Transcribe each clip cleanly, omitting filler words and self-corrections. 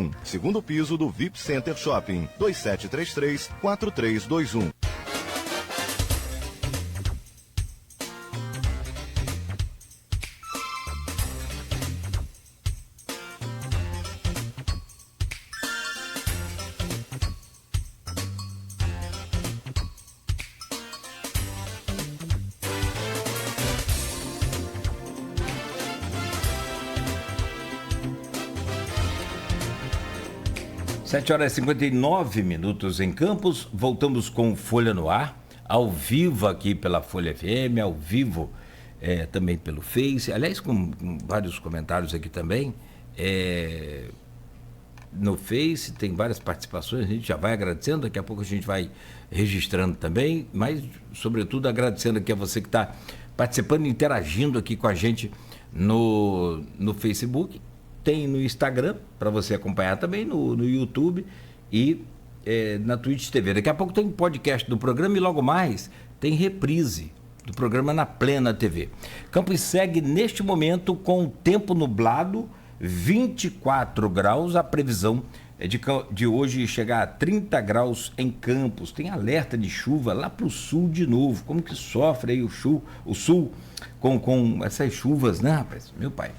2731, segundo piso do VIP Center Shopping, 2733-4321. Sete horas e 59 minutos em Campos, voltamos com Folha no Ar, ao vivo aqui pela Folha FM, ao vivo também pelo Face, aliás com vários comentários aqui também, no Face tem várias participações, a gente já vai agradecendo, daqui a pouco a gente vai registrando também, mas sobretudo agradecendo aqui a você que está participando, interagindo aqui com a gente no Facebook. Tem no Instagram, para você acompanhar também, no YouTube e na Twitch TV. Daqui a pouco tem podcast do programa e logo mais tem reprise do programa na Plena TV. Campos segue neste momento com tempo nublado, 24 graus. A previsão é de hoje chegar a 30 graus em Campos. Tem alerta de chuva lá para o sul de novo. Como que sofre aí o sul com essas chuvas, né, rapaz? Meu pai.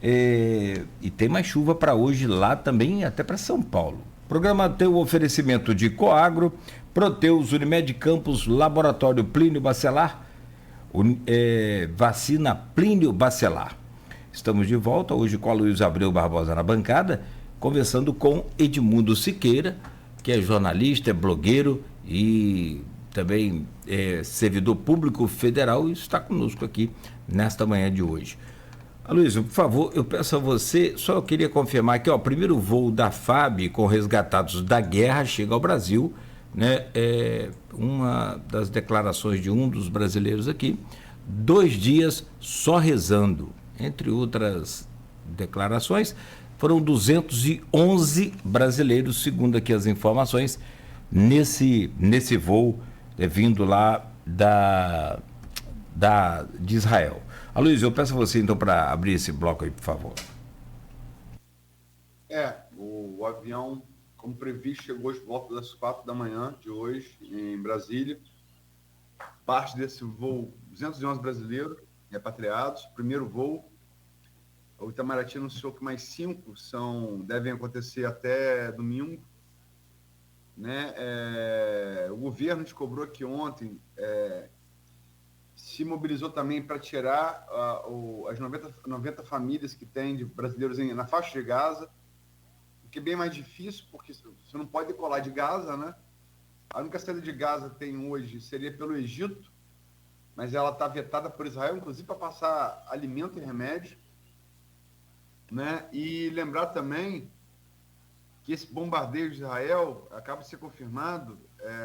E tem mais chuva para hoje lá também, até para São Paulo. O programa tem o oferecimento de Coagro, Proteus, Unimed Campos, Laboratório Plínio Bacelar, vacina Plínio Bacelar. Estamos de volta hoje com a Luiz Abreu Barbosa na bancada, conversando com Edmundo Siqueira, que é jornalista, é blogueiro e também é servidor público federal e está conosco aqui nesta manhã de hoje. Aloysio, por favor, eu peço a você, só eu queria confirmar que o primeiro voo da FAB com resgatados da guerra chega ao Brasil, né? Uma das declarações de um dos brasileiros aqui, 2 dias só rezando, entre outras declarações, foram 211 brasileiros, segundo aqui as informações, nesse voo vindo lá de Israel. Aloysio, eu peço a você então para abrir esse bloco aí, por favor. O avião, como previsto, chegou às voltas das 4 da manhã de hoje, em Brasília. Parte desse voo, 211 brasileiros repatriados, primeiro voo. O Itamaraty anunciou que mais 5 devem acontecer até domingo. Né? O governo descobriu que ontem se mobilizou também para tirar as 90 famílias que tem de brasileiros na faixa de Gaza, o que é bem mais difícil, porque você não pode decolar de Gaza, né? A única saída de Gaza que tem hoje seria pelo Egito, mas ela está vetada por Israel, inclusive para passar alimento e remédio. Né? E lembrar também que esse bombardeio de Israel, acaba de ser confirmado,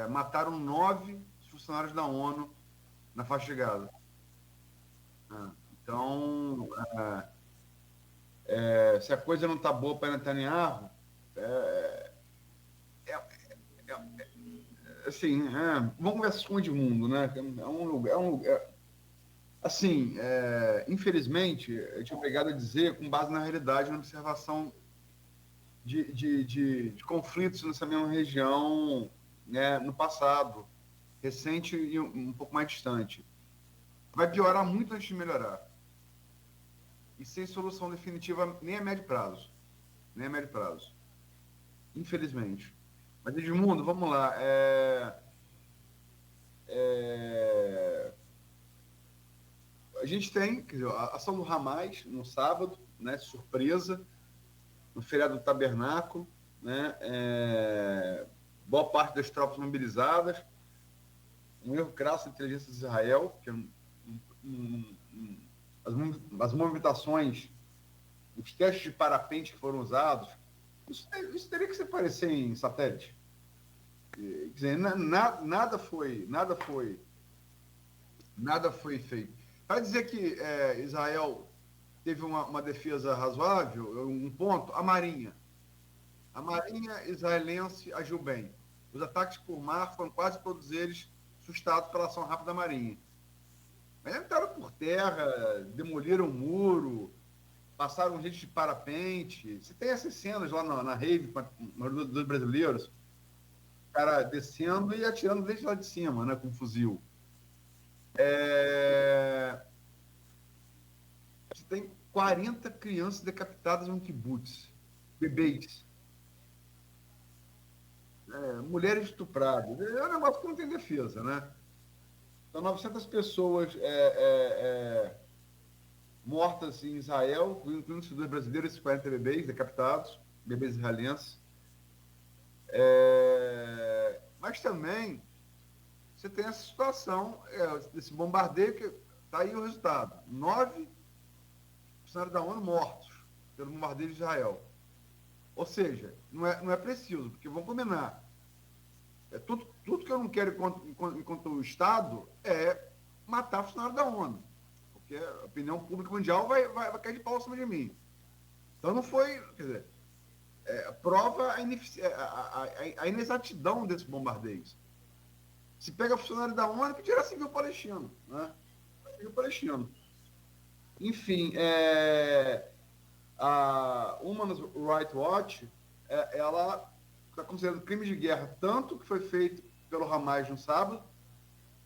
mataram 9 funcionários da ONU na faixa de Gaza. Então, se a coisa não está boa para Netanyahu, assim, vamos ver se esconde o mundo, né? É um lugar, assim, infelizmente, eu tinha obrigado a dizer, com base na realidade, na observação de conflitos nessa mesma região, né, no passado, recente e um pouco mais distante. Vai piorar muito antes de melhorar. E sem solução definitiva nem a médio prazo. Nem a médio prazo. Infelizmente. Mas, Edmundo, vamos lá. A gente tem, quer dizer, a ação do Hamas no sábado, né, surpresa, no feriado do Tabernáculo, né, boa parte das tropas mobilizadas, um erro crasso da inteligência de Israel, que as movimentações, os testes de parapente que foram usados, isso teria que se parecer em satélite. Quer dizer, nada foi feito. Para dizer que Israel teve uma defesa razoável, um ponto, a Marinha israelense agiu bem. Os ataques por mar foram quase todos eles sustados pela ação rápida da Marinha. Mas entraram por terra, demoliram o muro, passaram gente de parapente. Você tem essas cenas lá na rave dos brasileiros, o cara descendo e atirando desde lá de cima, né, com um fuzil. Você tem 40 crianças decapitadas no kibutz, bebês. Mulheres estupradas. É um negócio que não tem defesa, né? São 900 pessoas mortas em Israel, incluindo os dois brasileiros, esses 40 bebês decapitados, bebês israelenses. Mas também você tem essa situação desse bombardeio, que está aí o resultado. 9 funcionários da ONU mortos pelo bombardeio de Israel. Ou seja, não é preciso, porque vamos combinar. Tudo que eu não quero enquanto o Estado é matar funcionário da ONU. Porque a opinião pública mundial vai cair de pau em cima de mim. Então não foi. Quer dizer, prova a inexatidão desses bombardeios. Se pega funcionário da ONU, que tira civil palestino. Né? Civil palestino. Enfim, a Human Rights Watch, ela está considerando crime de guerra tanto o que foi feito pelo Hamas no sábado,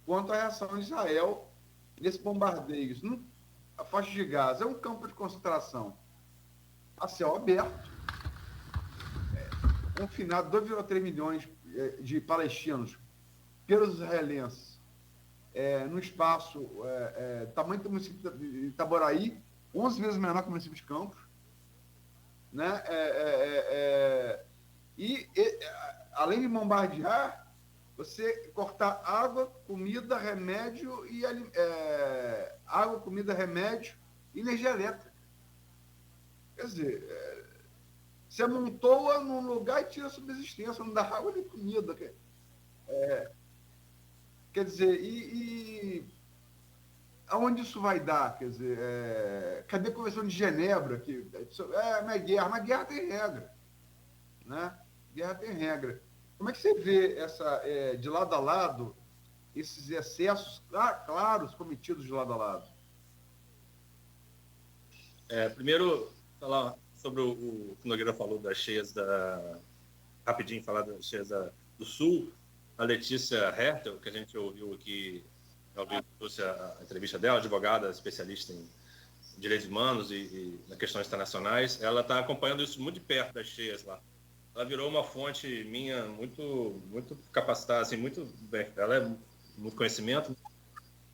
quanto a reação de Israel nesses bombardeios. A faixa de Gaza é um campo de concentração a céu aberto, confinado 2,3 milhões de palestinos pelos israelenses, no espaço tamanho do município de Itaboraí, 11 vezes menor que o município de Campos, né? Além de bombardear, você cortar água, comida, remédio e água, comida, remédio e energia elétrica. Quer dizer, você amontoa num lugar e tira a subsistência, não dá água nem comida. Quer dizer, aonde isso vai dar? Quer dizer, cadê a Convenção de Genebra? Não é guerra, mas guerra tem regra. Né? Guerra tem regra. Como é que você vê de lado a lado esses excessos claros cometidos de lado a lado? Primeiro, falar sobre o que o Nogueira falou das cheias rapidinho, falar das cheias do Sul. A Letícia Hertel, que a gente ouviu aqui, trouxe a entrevista dela, advogada especialista em direitos humanos e nas questões internacionais, ela está acompanhando isso muito de perto das cheias lá. Ela virou uma fonte minha muito capacitada, assim, muito bem. Ela é muito conhecimento,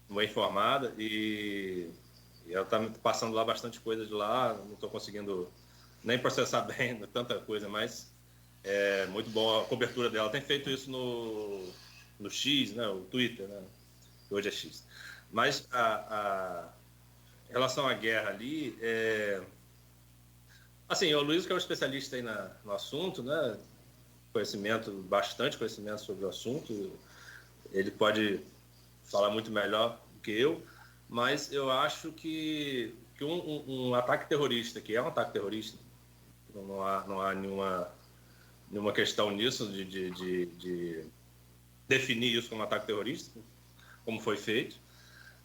muito informada e ela está passando lá bastante coisa de lá. Não estou conseguindo nem processar bem tanta coisa, mas é muito bom a cobertura dela. Tem feito isso no X, né, o Twitter, né, que hoje é X. Mas em relação à guerra ali, assim, o Luiz, que é um especialista aí no assunto, né? Bastante conhecimento sobre o assunto. Ele pode falar muito melhor do que eu, mas eu acho que um ataque terrorista, que é um ataque terrorista, não há nenhuma questão nisso de definir isso como um ataque terrorista, como foi feito.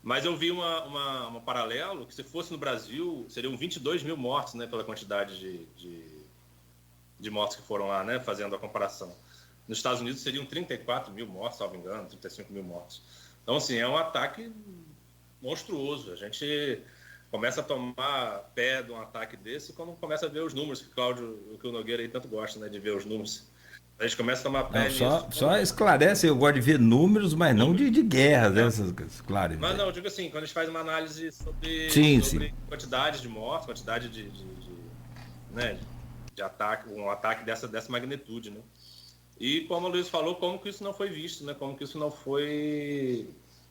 Mas eu vi um paralelo que, se fosse no Brasil, seriam 22 mil mortos, né, pela quantidade de mortos que foram lá, né, fazendo a comparação. Nos Estados Unidos seriam 34 mil mortos, salvo engano, 35 mil mortos. Então, assim, é um ataque monstruoso. A gente começa a tomar pé de um ataque desse quando começa a ver os números, que o Nogueira aí tanto gosta, né, de ver os números. A gente começa a tomar pé nisso. Só esclarece, eu gosto de ver números, mas não de guerras, essas coisas, claro. Mas não, eu digo assim, quando a gente faz uma análise sobre quantidade de mortes, quantidade de ataque, um ataque dessa magnitude, né? E como o Luiz falou, como que isso não foi visto, né? Como que isso não foi...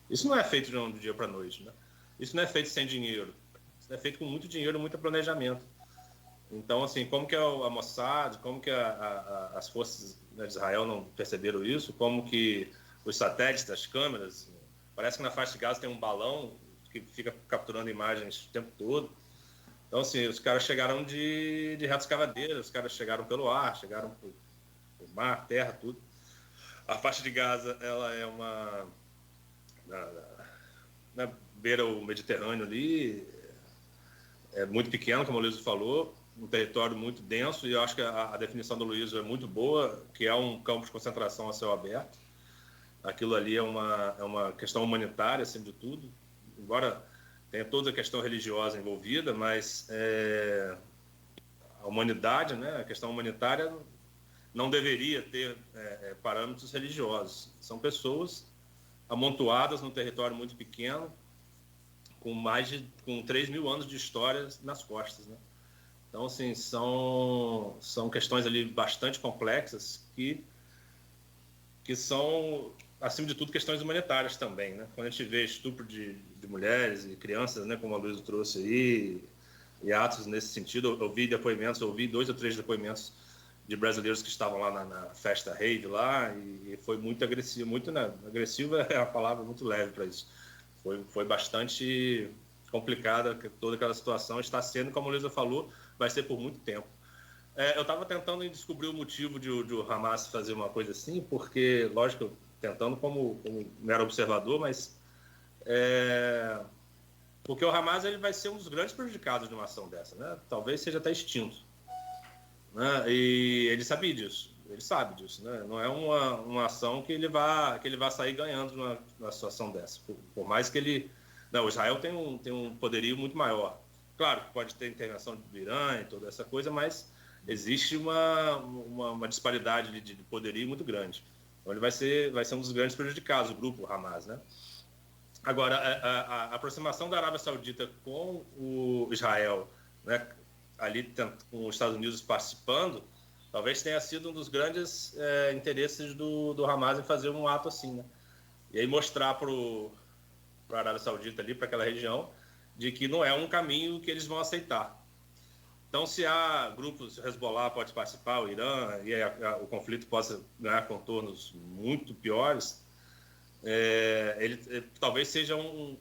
Isso não é feito de um dia para a noite, né? Isso não é feito sem dinheiro. Isso é feito com muito dinheiro, muito planejamento. Então, assim, como que a Mossad, como que as forças de Israel não perceberam isso? Como que os satélites, as câmeras... Parece que na faixa de Gaza tem um balão que fica capturando imagens o tempo todo. Então, assim, os caras chegaram de reto escavadeira, os caras chegaram pelo ar, chegaram por mar, terra, tudo. A faixa de Gaza, ela é na beira o Mediterrâneo ali, é muito pequeno, como o Luiz falou, um território muito denso, e eu acho que a definição do Luiz é muito boa, que é um campo de concentração a céu aberto. Aquilo ali é uma questão humanitária, acima de tudo, embora tenha toda a questão religiosa envolvida, mas a humanidade, né, a questão humanitária não deveria ter parâmetros religiosos. São pessoas amontoadas num território muito pequeno, com 3 mil anos de história nas costas, né? Então, assim, são questões ali bastante complexas que são, acima de tudo, questões humanitárias também, né? Quando a gente vê estupro de mulheres e crianças, né, como a Luísa trouxe aí, e atos nesse sentido, eu ouvi 2 ou 3 depoimentos de brasileiros que estavam lá na festa rave lá, e foi muito agressivo, né? Agressivo é a palavra muito leve para isso. Foi bastante complicada toda aquela situação, está sendo, como a Luísa falou, vai ser por muito tempo. Eu estava tentando descobrir o motivo de o Hamas fazer uma coisa assim, porque, lógico, tentando como mero observador, mas porque o Hamas ele vai ser um dos grandes prejudicados de uma ação dessa, né? Talvez seja até extinto, né? E ele sabe disso, né? Não é uma ação que ele vá sair ganhando numa situação dessa, por mais que ele... Não, o Israel tem um poderio muito maior. Claro que pode ter intervenção do Irã e toda essa coisa, mas existe uma disparidade de poderio muito grande. Então ele vai ser um dos grandes prejudicados, o grupo Hamas, né? Agora, a aproximação da Arábia Saudita com o Israel, né, ali com os Estados Unidos participando, talvez tenha sido um dos grandes interesses do Hamas em fazer um ato assim, né? E aí mostrar para a Arábia Saudita ali, para aquela região, de que não é um caminho que eles vão aceitar. Então, se há grupos, o Hezbollah pode participar, o Irã, e o conflito possa ganhar contornos muito piores, ele talvez seja um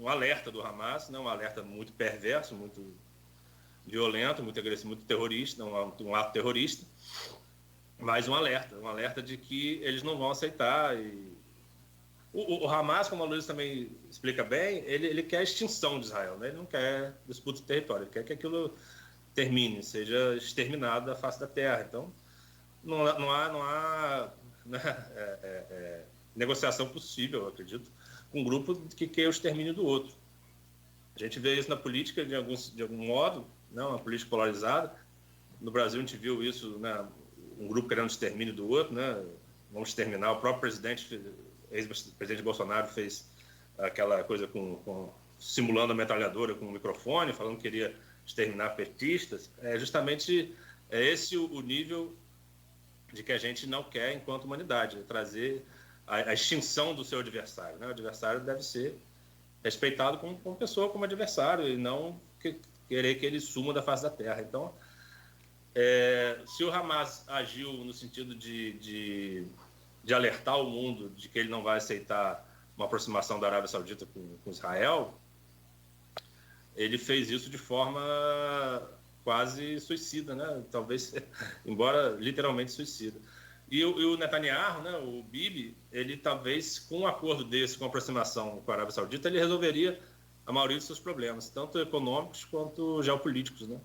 alerta do Hamas, né? Um alerta muito perverso, muito violento, muito agressivo, muito terrorista, um ato terrorista, mas um alerta de que eles não vão aceitar. E o Hamas, como a Luísa também explica bem, ele quer a extinção de Israel, né? Ele não quer disputa de território, ele quer que aquilo termine, seja exterminado da face da terra. Então, não há né, negociação possível, eu acredito, com um grupo que quer o extermínio do outro. A gente vê isso na política de algum modo, né, uma política polarizada. No Brasil a gente viu isso, né, um grupo querendo o extermínio do outro, né? Vamos exterminar. O próprio ex-presidente Bolsonaro fez aquela coisa simulando a metralhadora com o microfone, falando que queria exterminar petistas. Justamente esse o nível de que a gente não quer enquanto humanidade, trazer a extinção do seu adversário, né? O adversário deve ser respeitado como pessoa, como adversário, e não querer que ele suma da face da terra. Então, se o Hamas agiu no sentido de alertar o mundo de que ele não vai aceitar uma aproximação da Arábia Saudita com Israel, ele fez isso de forma quase suicida, né? Talvez, embora literalmente suicida. E o Netanyahu, né, o Bibi, ele talvez, com um acordo desse, com aproximação com a Arábia Saudita, ele resolveria a maioria dos seus problemas, tanto econômicos quanto geopolíticos, né?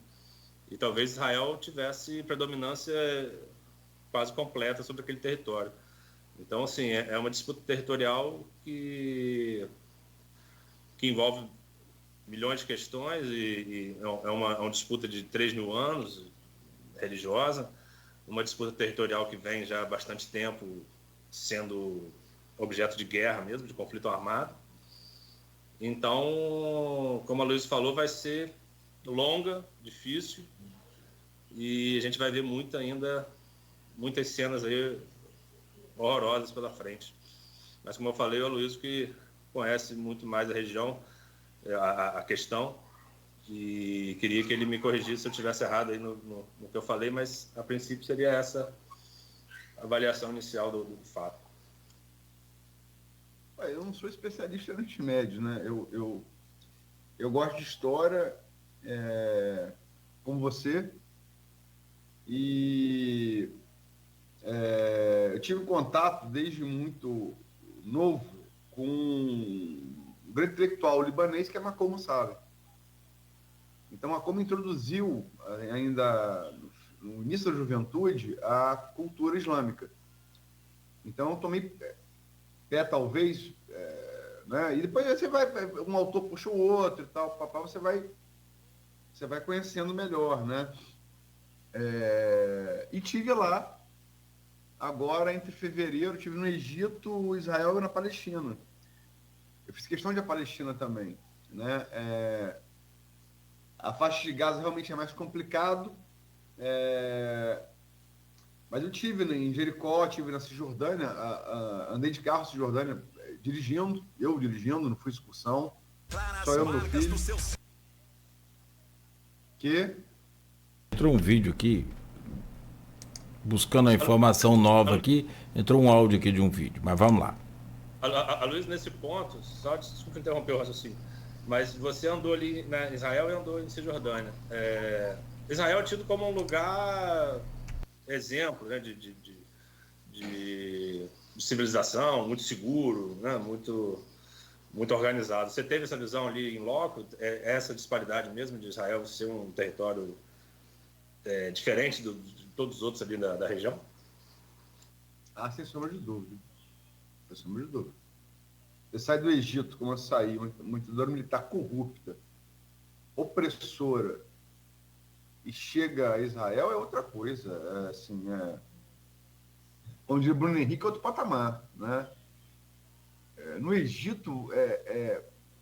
E talvez Israel tivesse predominância quase completa sobre aquele território. Então, assim, é uma disputa territorial que envolve milhões de questões e é uma disputa de 3 mil anos, religiosa, uma disputa territorial que vem já há bastante tempo sendo objeto de guerra mesmo, de conflito armado. Então, como a Luísa falou, vai ser longa, difícil, e a gente vai ver muitas cenas aí horrorosas pela frente. Mas, como eu falei, o Luiz que conhece muito mais a região, a questão, e queria que ele me corrigisse se eu estivesse errado aí no que eu falei, mas a princípio seria essa avaliação inicial do fato. Eu não sou especialista no Oriente Médio, né? Eu gosto de história, como você, e eu tive contato desde muito novo com um grande intelectual libanês que é Malcolm Mousavi. Então, como introduziu ainda no início da juventude a cultura islâmica. Então, eu tomei pé, talvez, né? E depois você vai, um autor puxa o outro e tal, papá, você vai conhecendo melhor, né? E tive lá, agora, entre fevereiro, tive no Egito, Israel e na Palestina. Eu fiz questão de a Palestina também, né? A faixa de Gaza realmente é mais complicado, mas eu tive em Jericó, tive na Cisjordânia, andei de carro na Cisjordânia, dirigindo, não fui excursão, só eu e meu filho. Entrou um vídeo aqui, buscando a informação nova aqui, entrou um áudio aqui de um vídeo, mas vamos lá. A Luiz, nesse ponto, só desculpa interromper o raciocínio, mas você andou ali na Israel e andou em Cisjordânia. Israel é tido como um lugar exemplo, né, de civilização, muito seguro, né, muito organizado. Você teve essa visão ali em loco, essa disparidade mesmo de Israel ser um território diferente de todos os outros ali da região? Sem sombra de dúvida. Sem sombra de dúvida. Você sai do Egito, como eu saí, uma ditadura militar corrupta, opressora, e chega a Israel, é outra coisa. Onde o Bruno Henrique é outro patamar, né? No Egito,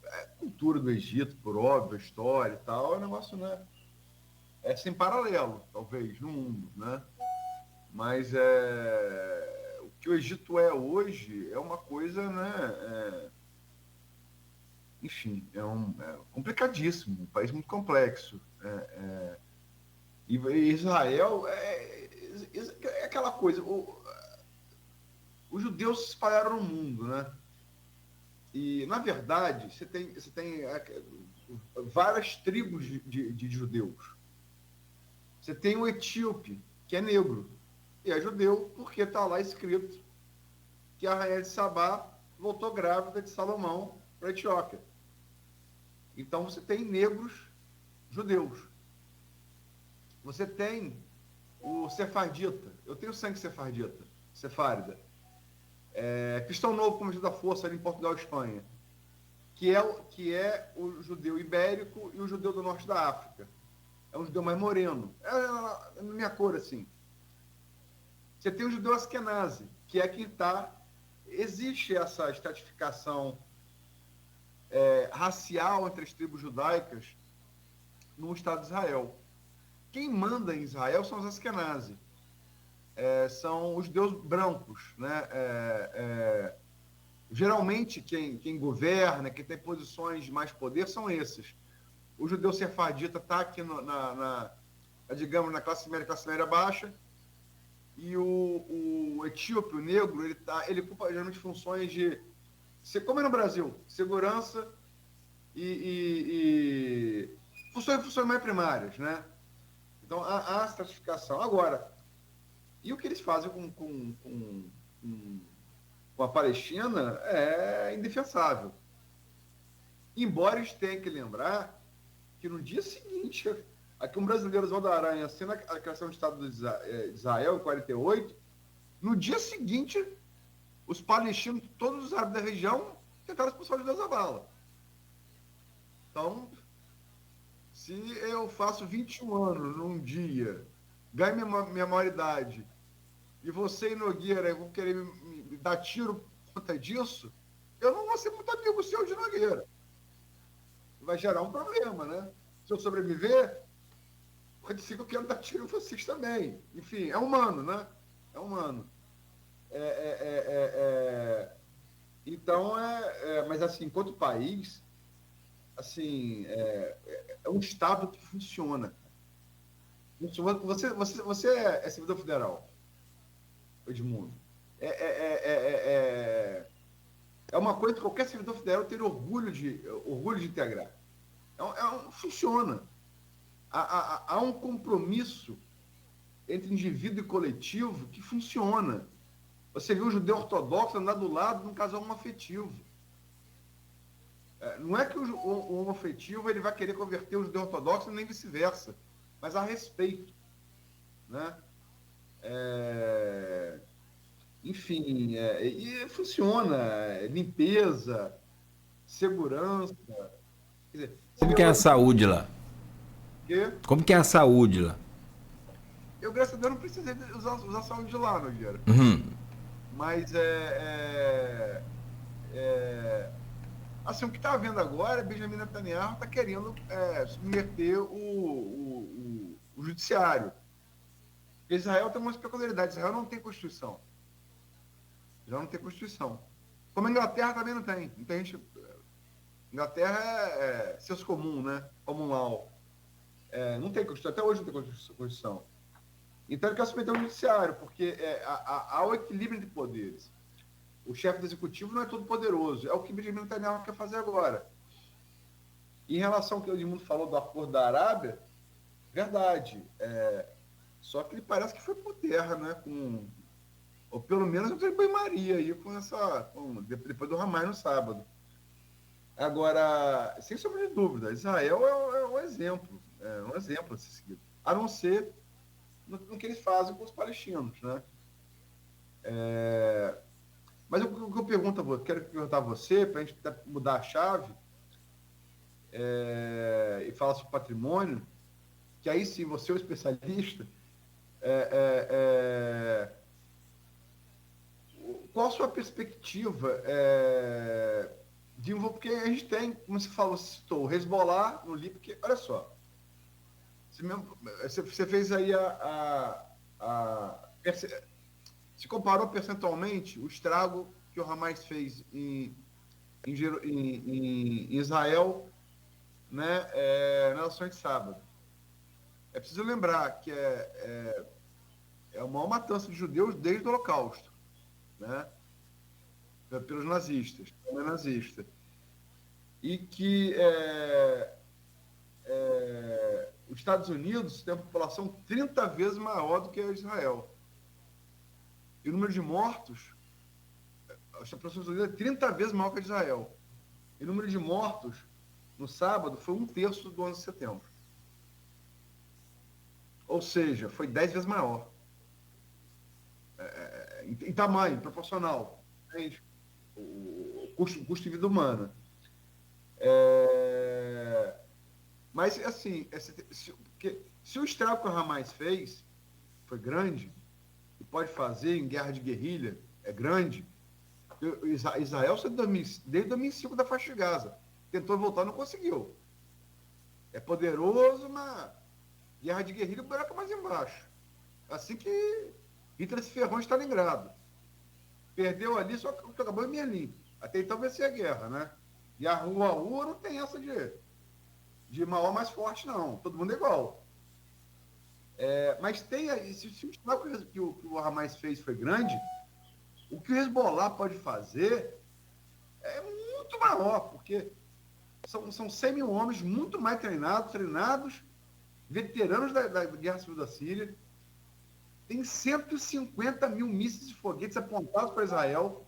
a cultura do Egito, por óbvio, a história e tal, é um negócio, né? Sem paralelo, talvez, no mundo, né? Mas o que o Egito é hoje é uma coisa, né? Enfim, é complicadíssimo, um país muito complexo. E Israel é aquela coisa. Os judeus se espalharam no mundo, né? E, na verdade, você tem várias tribos de judeus. Você tem o etíope, que é negro, e é judeu porque está lá escrito que a rainha de Sabá voltou grávida de Salomão para a Etiópia. Então, você tem negros judeus. Você tem o sefardita. Eu tenho sangue sefárida. Cristão Novo, como da Força, ali em Portugal e Espanha, que é o judeu ibérico e o judeu do norte da África. É um judeu mais moreno. É minha cor, assim. Você tem o judeu Askenazi, que é quem está... Existe essa estratificação racial entre as tribos judaicas no Estado de Israel. Quem manda em Israel são os Askenazi. São os judeus brancos, né? Geralmente, quem governa, quem tem posições de mais poder, são esses. O judeu sefardita está aqui, digamos, na classe média baixa, e o etíope, o negro, ele ocupa geralmente funções de, como é no Brasil, segurança e funções mais primárias, né? Então, há a estratificação. Agora, e o que eles fazem com a Palestina é indefensável. Embora eles tenham que lembrar que no dia seguinte, aqui um brasileiro, Oswaldo Aranha, assina a criação do Estado de Israel, em 48, no dia seguinte, os palestinos, todos os árabes da região, tentaram expulsar os judeus à bala. Então, se eu faço 21 anos num dia, ganho minha maioridade, e você e Nogueira vão querer me dar tiro por conta disso, eu não vou ser muito amigo seu de Nogueira. Vai gerar um problema, né? Se eu sobreviver, pode ser que eu quero dar tiro em vocês também. Enfim, é humano, né? É humano. Então, mas assim, enquanto país, assim, é um Estado que funciona. Você é servidor federal, Edmundo. É uma coisa que qualquer servidor federal tem orgulho de integrar. Funciona. Há um compromisso entre indivíduo e coletivo que funciona. Você viu o judeu ortodoxo andar do lado de um casal homoafetivo. Não é que o homoafetivo ele vai querer converter os ortodoxos, nem vice-versa, mas a respeito, né? Enfim, e funciona, limpeza, segurança. Quer dizer, Como que é a saúde lá? que Como que é a saúde lá? eu, graças a Deus, não precisei usar saúde de lá, Nogueira. Uhum. Mas assim, o que está havendo agora é Benjamin Netanyahu está querendo submeter o judiciário. Israel tem uma peculiaridade, Israel não tem Constituição. Israel não tem Constituição. Como a Inglaterra também não tem. Muita gente... Inglaterra é senso comum, né? Common law. Não tem Constituição, até hoje não tem Constituição. Então ele quer submeter o judiciário, porque há o equilíbrio de poderes. O chefe do executivo não é todo poderoso, é o que Benjamin Netanyahu quer fazer agora. Em relação ao que o Edmundo falou do acordo da Arábia, verdade. Só que ele parece que foi por terra, né? Ou pelo menos eu tenho banho-maria aí depois do Hamas no sábado. Agora, sem sombra de dúvida, Israel é um exemplo a ser seguido. A não ser no que eles fazem com os palestinos, né? Mas o que eu quero perguntar a você, para a gente mudar a chave e falar sobre patrimônio, que aí sim você é o especialista, qual a sua perspectiva de envolver? Porque a gente tem, como você falou, citou o Hezbollah no Líbano, porque, olha só, você fez aí se comparou percentualmente o estrago que o Hamas fez em Israel, né, na nação de sábado. É preciso lembrar que é a maior matança de judeus desde o Holocausto, né, pelos nazistas, e que os Estados Unidos tem uma população 30 vezes maior do que Israel. E o número de mortos, a população é 30 vezes maior que a de Israel. E o número de mortos no sábado foi 1/3 do 11 de setembro. Ou seja, foi 10 vezes maior. Em tamanho, proporcional. Entende? O custo de vida humana. Mas, assim, se o estrago que o Hamas fez foi grande, e pode fazer em guerra de guerrilha, é grande, Israel, desde 2005 da faixa de Gaza, tentou voltar, não conseguiu. É poderoso, mas guerra de guerrilha, o buraco é mais embaixo. Assim que Hitler se ferrou em Stalingrado. Perdeu ali, só que acabou em Berlim. Até então vencer a guerra, né? E a rua não tem essa de maior mais forte, não. Todo mundo é igual. Mas tem aí, se o estrago que o Hamas fez foi grande, o que o Hezbollah pode fazer é muito maior, porque são 100 mil homens muito mais treinados, veteranos da Guerra Civil da Síria, tem 150 mil mísseis e foguetes apontados para Israel,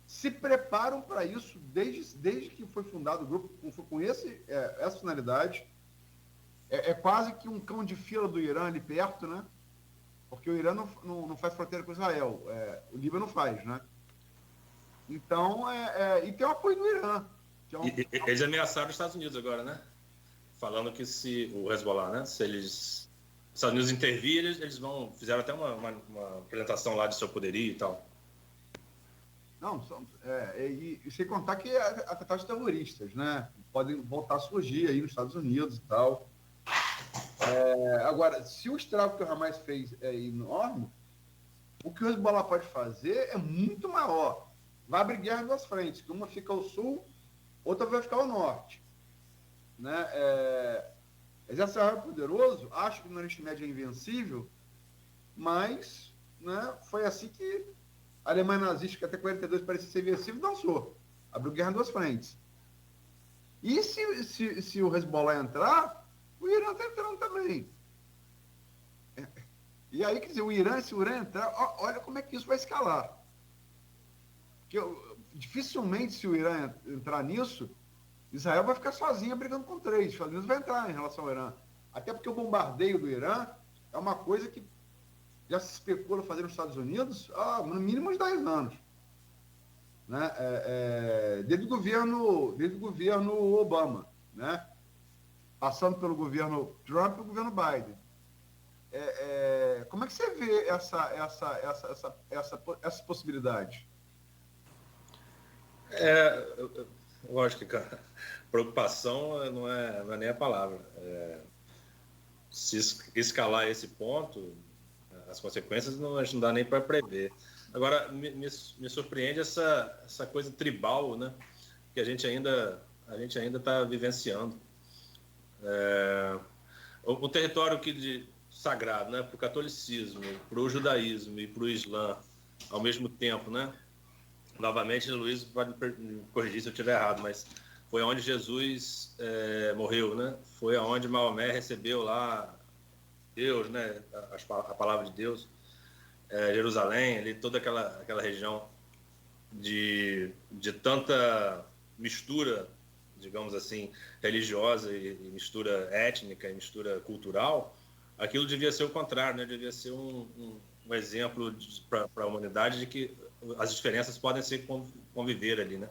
se preparam para isso desde que foi fundado o grupo, com essa finalidade. É quase que um cão de fila do Irã ali perto, né? Porque o Irã não faz fronteira com Israel, o Líbano faz, né? Então, e tem o apoio do Irã. Eles ameaçaram os Estados Unidos agora, né? Falando que se o Hezbollah, né? Se os Estados Unidos intervir, eles fizeram até uma apresentação lá de seu poderio e tal. Não, e sem contar que atentados terroristas, né? Podem voltar a surgir aí nos Estados Unidos e tal. Agora, se o estrago que o Hamas fez é enorme, o que o Hezbollah pode fazer é muito maior. Vai abrir guerra em duas frentes, que uma fica ao sul, outra vai ficar ao norte. Né? Exército Israel poderoso, acho que no Oriente Médio é invencível, mas, né, foi assim que a Alemanha nazista, que até 42 parecia ser invencível, dançou. Abriu guerra em duas frentes. E se o Hezbollah entrar, o Irã está entrando também. E aí, quer dizer, se o Irã entrar, olha como é que isso vai escalar. Porque dificilmente, se o Irã entrar nisso, Israel vai ficar sozinha brigando com 3. Os Estados Unidos vai entrar em relação ao Irã. Até porque o bombardeio do Irã é uma coisa que já se especula fazer nos Estados Unidos há no mínimo uns 10 anos. Né? Desde o governo Obama, né? Passando pelo governo Trump e o governo Biden. Como é que você vê essa possibilidade? Lógico que preocupação não é nem a palavra. Se escalar esse ponto, as consequências a gente não dá nem para prever. Agora, me surpreende essa coisa tribal, né, que a gente ainda está vivenciando. O território sagrado, né, para o catolicismo, para o judaísmo e para o islã, ao mesmo tempo, né? Novamente, Luiz pode me corrigir se eu estiver errado, mas foi onde Jesus morreu, né? Foi onde Maomé recebeu lá Deus, né? A palavra de Deus. Jerusalém, ali, toda aquela região de tanta mistura, digamos assim, religiosa e mistura étnica e mistura cultural, aquilo devia ser o contrário, né? Devia ser um exemplo para a humanidade de que as diferenças podem ser conviver ali, né?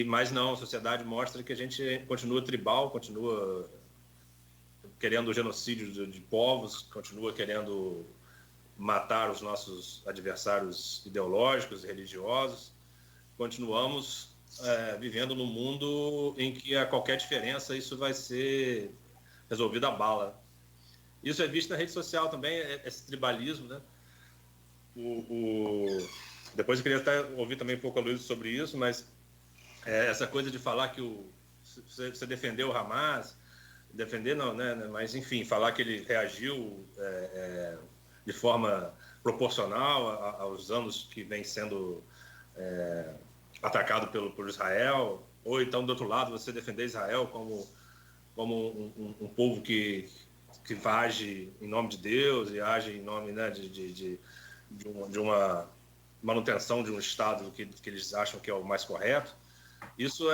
Mas não, a sociedade mostra que a gente continua tribal, continua querendo o genocídio de povos, continua querendo matar os nossos adversários ideológicos e religiosos. Continuamos vivendo num mundo em que a qualquer diferença isso vai ser resolvido à bala. Isso é visto na rede social também, esse tribalismo, né? Depois eu queria até ouvir também um pouco a Luiz sobre isso, mas essa coisa de falar que você defendeu o Hamas, defender não, né? Mas enfim, falar que ele reagiu de forma proporcional aos anos que vem sendo atacado por Israel, ou então do outro lado você defender Israel como um povo que age em nome de Deus e age em nome, né, de uma manutenção de um Estado que eles acham que é o mais correto. Isso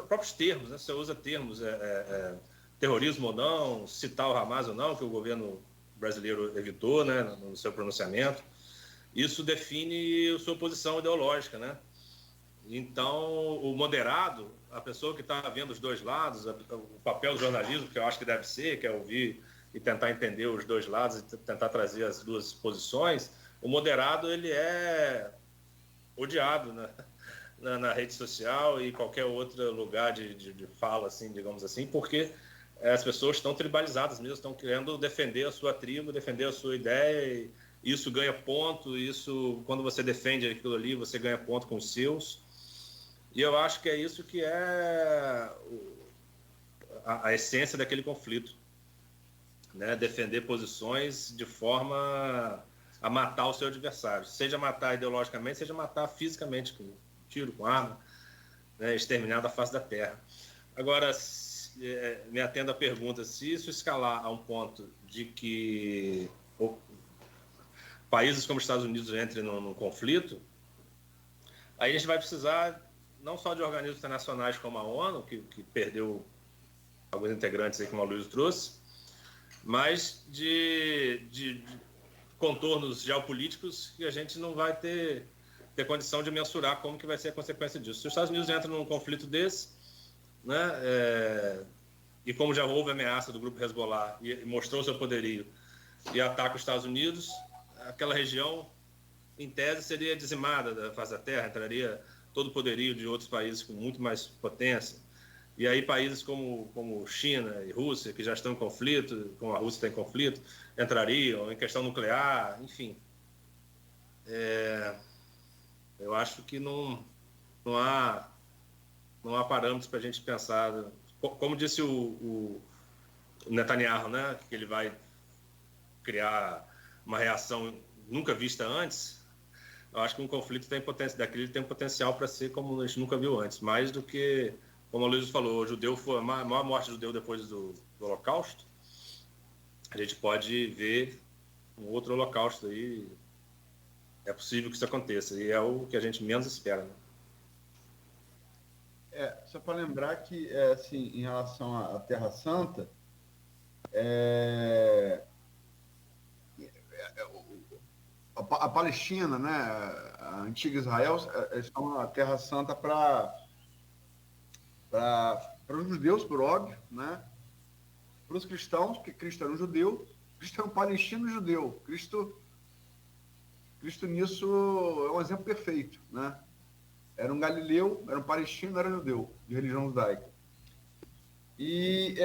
próprios termos, né? Você usa termos terrorismo ou não, citar o Hamas ou não, que o governo brasileiro evitou, né, no seu pronunciamento. Isso define a sua posição ideológica, né? Então, o moderado, a pessoa que está vendo os dois lados, o papel do jornalismo, que eu acho que deve ser, que é ouvir e tentar entender os dois lados e tentar trazer as duas posições, o moderado ele é odiado, né? Na rede social e qualquer outro lugar de fala, assim, digamos assim, porque as pessoas estão tribalizadas mesmo, estão querendo defender a sua tribo, defender a sua ideia, e isso ganha ponto, isso, quando você defende aquilo ali, você ganha ponto com os seus. E eu acho que é isso que é a essência daquele conflito, né? Defender posições de forma a matar o seu adversário, seja matar ideologicamente, seja matar fisicamente, com tiro, com arma, né? Exterminar da face da terra. Agora, me atendo à pergunta, se isso escalar a um ponto de que países como os Estados Unidos entrem num conflito, aí a gente vai precisar não só de organismos internacionais como a ONU, que perdeu alguns integrantes aí, como a Luiz trouxe, mas de contornos geopolíticos que a gente não vai ter condição de mensurar como que vai ser a consequência disso. Se os Estados Unidos entram num conflito desse, né, e como já houve ameaça do grupo Hezbollah e mostrou seu poderio e ataca os Estados Unidos, aquela região, em tese, seria dizimada da face da terra, entraria todo o poderio de outros países com muito mais potência. E aí países como China e Rússia, que já estão em conflito, como a Rússia está em conflito, entrariam em questão nuclear, enfim. Eu acho que não há parâmetros para a gente pensar. Como disse o Netanyahu, né, que ele vai criar uma reação nunca vista antes. Eu acho que um conflito daquele tem potencial para ser como a gente nunca viu antes, mais do que, como a Luiz falou, o judeu foi a maior morte do judeu depois do Holocausto. A gente pode ver um outro Holocausto aí é possível que isso aconteça, e é o que a gente menos espera, né? Só para lembrar que, assim, em relação à Terra Santa, a Palestina, né, a antiga Israel, eles são a Terra Santa para os judeus, por óbvio, né, para os cristãos, porque Cristo era um judeu, Cristo é um palestino judeu, Cristo nisso é um exemplo perfeito, né? Era um galileu, era um palestino, era judeu, de religião judaica. E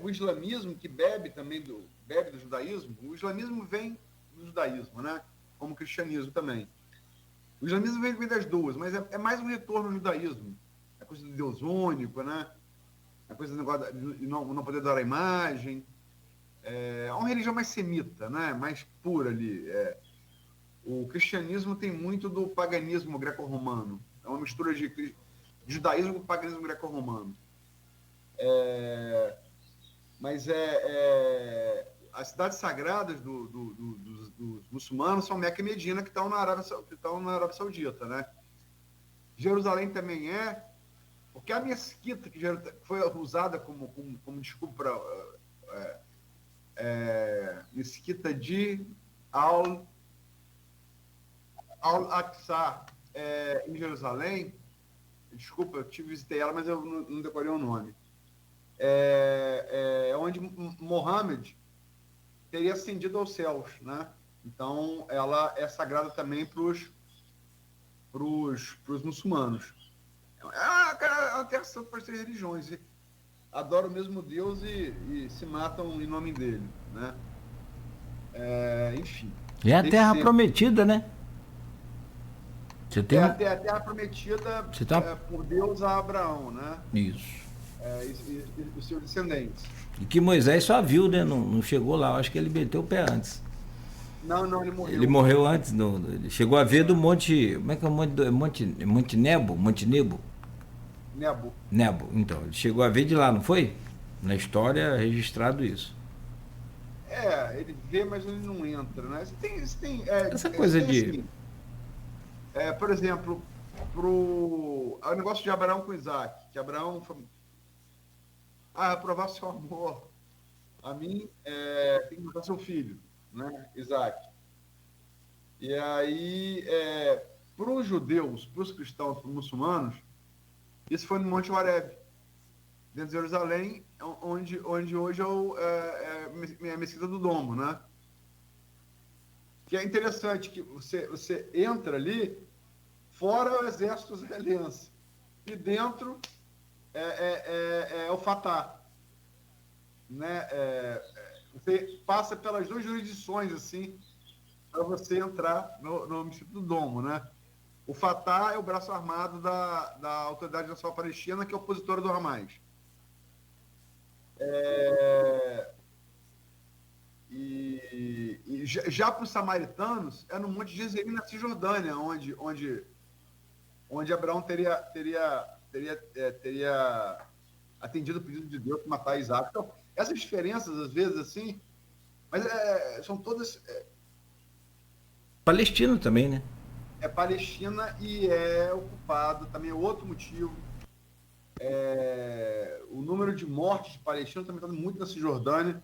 o islamismo, que bebe do judaísmo, o islamismo vem do judaísmo, né? Como o cristianismo também. O islamismo vem das duas, mas é mais um retorno ao judaísmo. A coisa do Deus único, né? A coisa do negócio de não poder dar a imagem. É uma religião mais semita, né? Mais pura ali. O cristianismo tem muito do paganismo greco-romano. É uma mistura de judaísmo com paganismo greco-romano. Mas as cidades sagradas dos muçulmanos são Meca e Medina, que estão na Arábia Saudita, né? Jerusalém também porque a mesquita que foi usada como desculpa para mesquita de Al-Aqsa em Jerusalém, desculpa, eu visitei ela, mas eu não decorei o nome. Onde Mohammed teria ascendido aos céus, né? Então, ela é sagrada também para os muçulmanos. É uma terra santa para as três religiões. Adoram o mesmo Deus e se matam em nome dele, né? Enfim. É a terra prometida, né? Você tem a terra prometida por Deus a Abraão, né? Isso. E os seus descendentes. E que Moisés só viu, né? Não chegou lá. Eu acho que ele meteu o pé antes. Não, ele morreu. Ele morreu antes. Ele chegou a ver do monte... Como é que é o Monte Nebo? Monte Nebo? Nebo. Então, ele chegou a ver de lá, não foi? Na história é registrado isso. Ele vê, mas ele não entra, né? Essa coisa de... Assim, por exemplo, o negócio de Abraão com Isaac, que Abraão foi... provar seu amor a mim, tem que matar seu filho, né? Isaac. E aí, para os judeus, para os cristãos, para os muçulmanos, isso foi no Monte Horebe, dentro de Jerusalém, onde hoje é a Mesquita do Domo, né? Que é interessante que você entra ali, fora o exército israelense, e dentro é o Fatah, né? Você passa pelas duas jurisdições assim para você entrar no Mesquita do Domo, né? O Fatah é o braço armado da Autoridade Nacional Palestina, que é opositora do Hamas. E já para os samaritanos é no Monte Gerizim, na Cisjordânia, onde Abraão teria atendido o pedido de Deus para matar Isaac. Então, essas diferenças, às vezes, assim, mas são todas... Palestina também, né? É Palestina e é ocupado, também é outro motivo. O número de mortes de palestinos também está muito na Cisjordânia,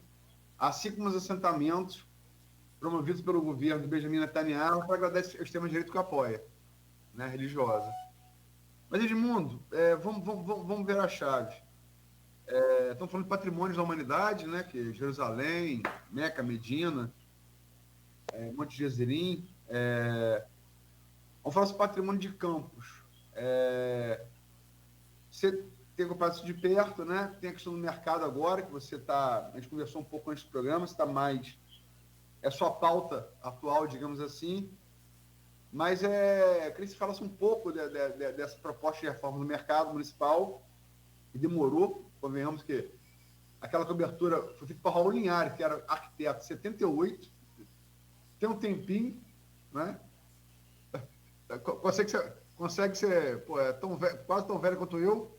assim como os assentamentos promovidos pelo governo de Benjamin Netanyahu para agradar a extrema-direita que apoia, né, religiosa. Mas, Edmundo, vamos ver a chave. Estamos falando de patrimônios da humanidade, né, que é Jerusalém, Meca, Medina, Monte Gerizim. Vamos falar sobre patrimônio de campos. Você tem acompanhado isso de perto, né? Tem a questão do mercado agora, que você está... A gente conversou um pouco antes do programa, você está mais... É sua pauta atual, digamos assim. Mas eu queria que você falasse um pouco dessa proposta de reforma do mercado municipal, que demorou, convenhamos que aquela cobertura foi feita para Raul Linhares, que era arquiteto de 78, tem um tempinho, né? Consegue ser quase tão velho quanto eu,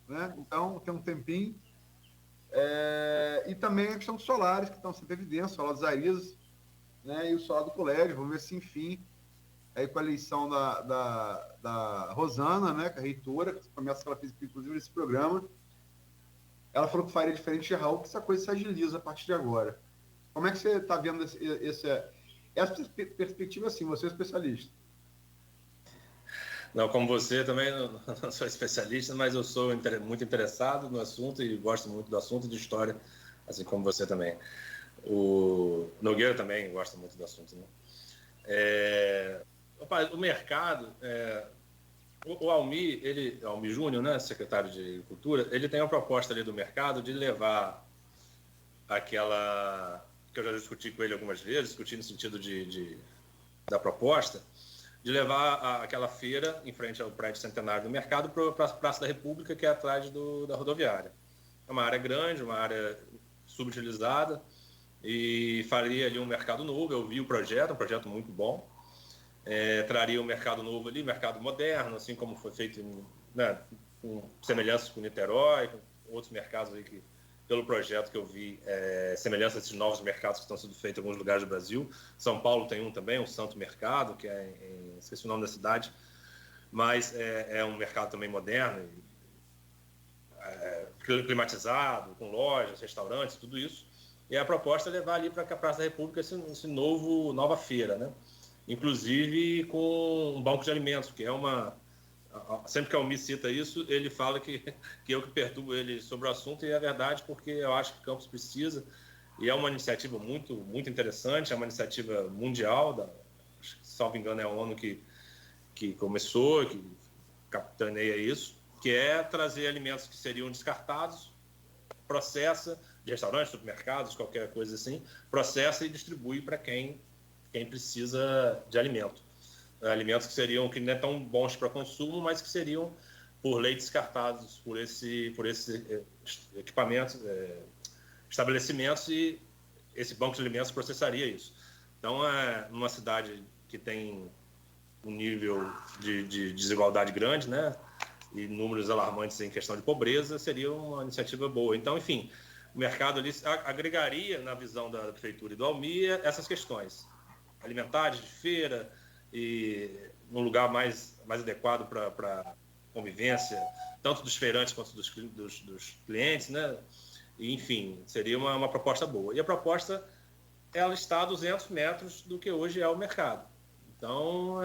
né? Então, tem um tempinho. E também a questão dos solares, que estão sempre em evidência, o solar dos Arizes, né? E o solar do colégio. Vamos ver se, enfim, aí com a eleição da Rosana, né, que é a reitora, que promessa que ela fez, inclusive, nesse programa, ela falou que faria diferente de Raul, que essa coisa se agiliza a partir de agora. Como é que você está vendo essa perspectiva, assim, você é especialista? Não, como você também não sou especialista, mas eu sou muito interessado no assunto e gosto muito do assunto de história, assim como você também. O Nogueira também gosta muito do assunto, né? O mercado, o Almir, Almir Júnior, né, secretário de Agricultura, ele tem uma proposta ali do mercado de levar aquela, que eu já discuti com ele algumas vezes, discuti no sentido da proposta, de levar aquela feira em frente ao prédio centenário do mercado para a Praça da República, que é atrás da rodoviária. É uma área grande, uma área subutilizada, e faria ali um mercado novo. Eu vi o projeto, um projeto muito bom. Traria um mercado novo ali, mercado moderno, assim como foi feito, né, com semelhanças com Niterói, com outros mercados aí que, pelo projeto que eu vi, semelhança a esses novos mercados que estão sendo feitos em alguns lugares do Brasil. São Paulo tem um também, o Santo Mercado, que esqueci o nome da cidade, mas é um mercado também moderno, climatizado, com lojas, restaurantes, tudo isso. E a proposta é levar ali para a Praça da República esse nova feira, né? Inclusive com um banco de alimentos, que é uma... Sempre que a Almir cita isso, ele fala que eu que perturbo ele sobre o assunto, e é verdade, porque eu acho que Campos precisa, e é uma iniciativa muito, muito interessante, é uma iniciativa mundial, salvo engano é a ONU que começou, que capitaneia isso, que é trazer alimentos que seriam descartados, processa, de restaurantes, supermercados, qualquer coisa assim, processa e distribui para quem precisa de alimento. Alimentos que não é tão bons para consumo, mas que seriam, por lei, descartados por esse equipamento, estabelecimentos, e esse banco de alimentos processaria isso. Então, numa cidade que tem um nível de desigualdade grande, né, e números alarmantes em questão de pobreza, seria uma iniciativa boa. Então, enfim, o mercado ali agregaria, na visão da prefeitura e do Almir, essas questões alimentares, de feira, e num lugar mais adequado para convivência, tanto dos feirantes quanto dos clientes, né? E, enfim, seria uma proposta boa. E a proposta, ela está a 200 metros do que hoje é o mercado. Então,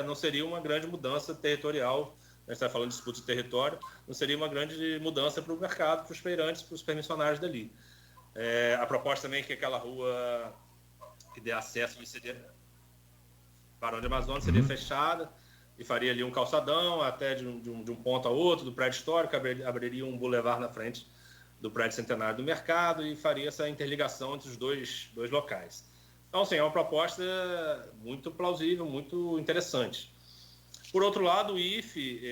não seria uma grande mudança territorial. A gente está falando de disputa de território, não seria uma grande mudança para o mercado, para os feirantes, para os permissionários dali. A proposta também é que aquela rua que dê acesso seria Barão de Amazonas, seria fechada, e faria ali um calçadão até de um ponto a outro do prédio histórico, abriria um bulevar na frente do prédio centenário do mercado e faria essa interligação entre os dois locais. Então, assim, é uma proposta muito plausível, muito interessante. Por outro lado, o IFE,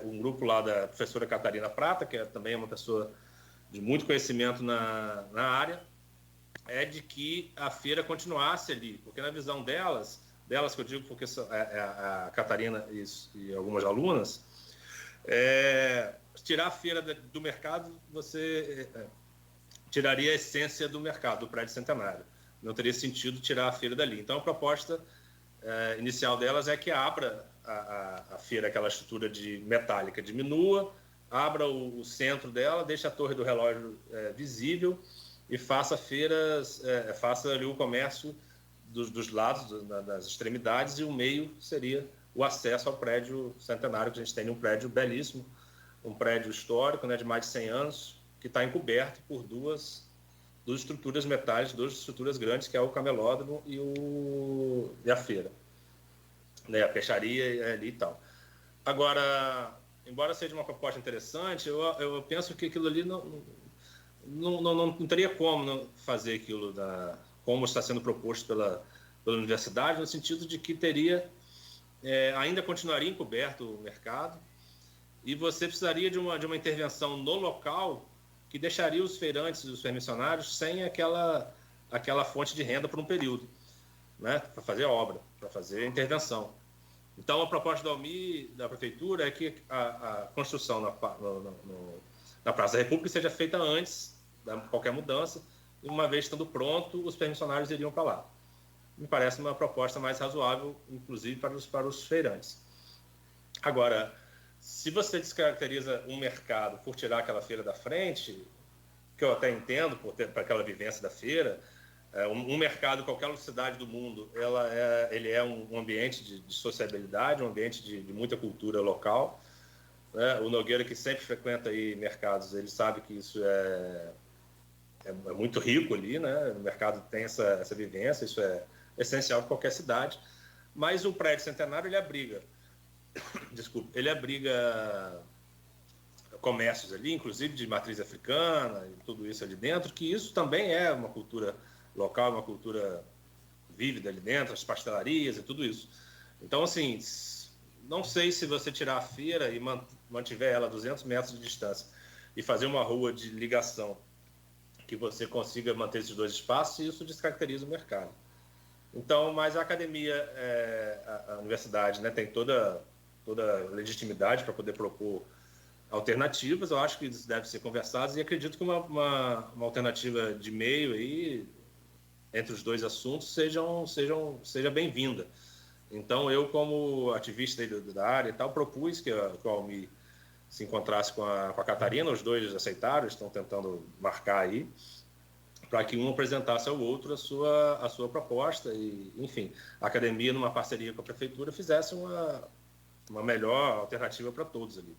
um grupo lá da professora Catarina Prata, que também é uma pessoa de muito conhecimento na área, é de que a feira continuasse ali, porque na visão delas que eu digo porque a Catarina e algumas alunas, tirar a feira do mercado, você tiraria a essência do mercado, do prédio centenário. Não teria sentido tirar a feira dali. Então, a proposta inicial delas é que abra a feira, aquela estrutura metálica, diminua, abra o centro dela, deixe a torre do relógio visível, e faça feiras, faça ali o comércio dos lados, das extremidades, e o meio seria o acesso ao prédio centenário, que a gente tem um prédio belíssimo, um prédio histórico, né, de mais de 100 anos, que está encoberto por duas estruturas metálicas, duas estruturas grandes, que é o camelódromo e a feira, né, a peixaria ali e tal. Agora, embora seja uma proposta interessante, eu penso que aquilo ali não teria como não fazer aquilo como está sendo proposto pela universidade, no sentido de que ainda continuaria encoberto o mercado, e você precisaria de uma intervenção no local que deixaria os feirantes e os permissionários sem aquela fonte de renda por um período, né, para fazer obra, para fazer intervenção. Então, a proposta da prefeitura é que a construção na Praça da República seja feita antes de qualquer mudança, e uma vez estando pronto, os permissionários iriam para lá. me parece uma proposta mais razoável, inclusive para os feirantes. Agora, se você descaracteriza um mercado por tirar aquela feira da frente, que eu até entendo, para aquela vivência da feira, um mercado em qualquer cidade do mundo, ele é um ambiente de sociabilidade, um ambiente de muita cultura local. Né? O Nogueira, que sempre frequenta aí mercados, ele sabe que isso é muito rico ali, né? O mercado tem essa vivência, isso é essencial em qualquer cidade. Mas o prédio centenário, ele abriga comércios ali, inclusive de matriz africana e tudo isso ali dentro, que isso também é uma cultura local, uma cultura vívida ali dentro, as pastelarias e tudo isso. Então, assim, não sei se você tirar a feira e mantiver ela a 200 metros de distância e fazer uma rua de ligação que você consiga manter esses dois espaços, isso descaracteriza o mercado. Então, mas a academia, a universidade, né, tem toda a legitimidade para poder propor alternativas. Eu acho que isso deve ser conversado e acredito que uma alternativa de meio aí, entre os dois assuntos, seja bem-vinda. Então, eu, como ativista da área e tal, propus que o Almir se encontrasse com a Catarina, os dois aceitaram, estão tentando marcar aí, para que um apresentasse ao outro a sua proposta e, enfim, a academia, numa parceria com a prefeitura, fizesse uma melhor alternativa para todos ali.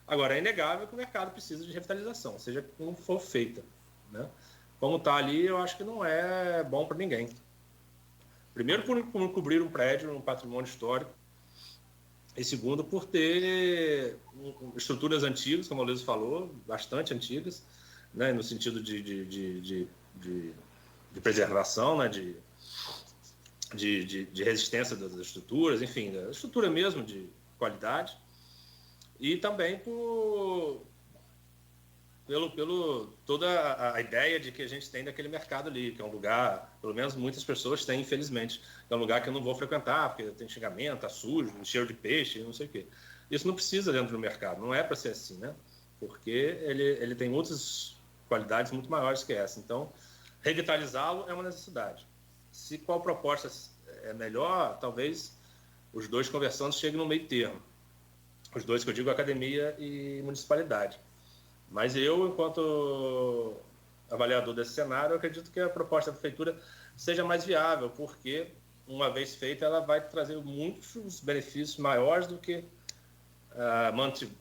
Agora, é inegável que o mercado precisa de revitalização, seja como for feita, né? Como está ali, eu acho que não é bom para ninguém. Primeiro, por cobrir um prédio, um patrimônio histórico, e segundo, por ter estruturas antigas, como o Luiz falou, bastante antigas, né, no sentido de preservação, né, de resistência das estruturas, enfim, da estrutura mesmo de qualidade, e também pelo toda a ideia de que a gente tem daquele mercado ali, que é um lugar, pelo menos muitas pessoas têm, infelizmente, é um lugar que eu não vou frequentar, porque tem xingamento, está sujo, cheiro de peixe, não sei o quê. Isso não precisa dentro do mercado, não é para ser assim, né? Porque ele tem outras qualidades muito maiores que essa. Então, revitalizá-lo é uma necessidade. Se qual proposta é melhor, talvez os dois conversando cheguem no meio termo. Os dois que eu digo, academia e municipalidade. Mas eu, enquanto avaliador desse cenário, eu acredito que a proposta da prefeitura seja mais viável, porque, uma vez feita, ela vai trazer muitos benefícios maiores do que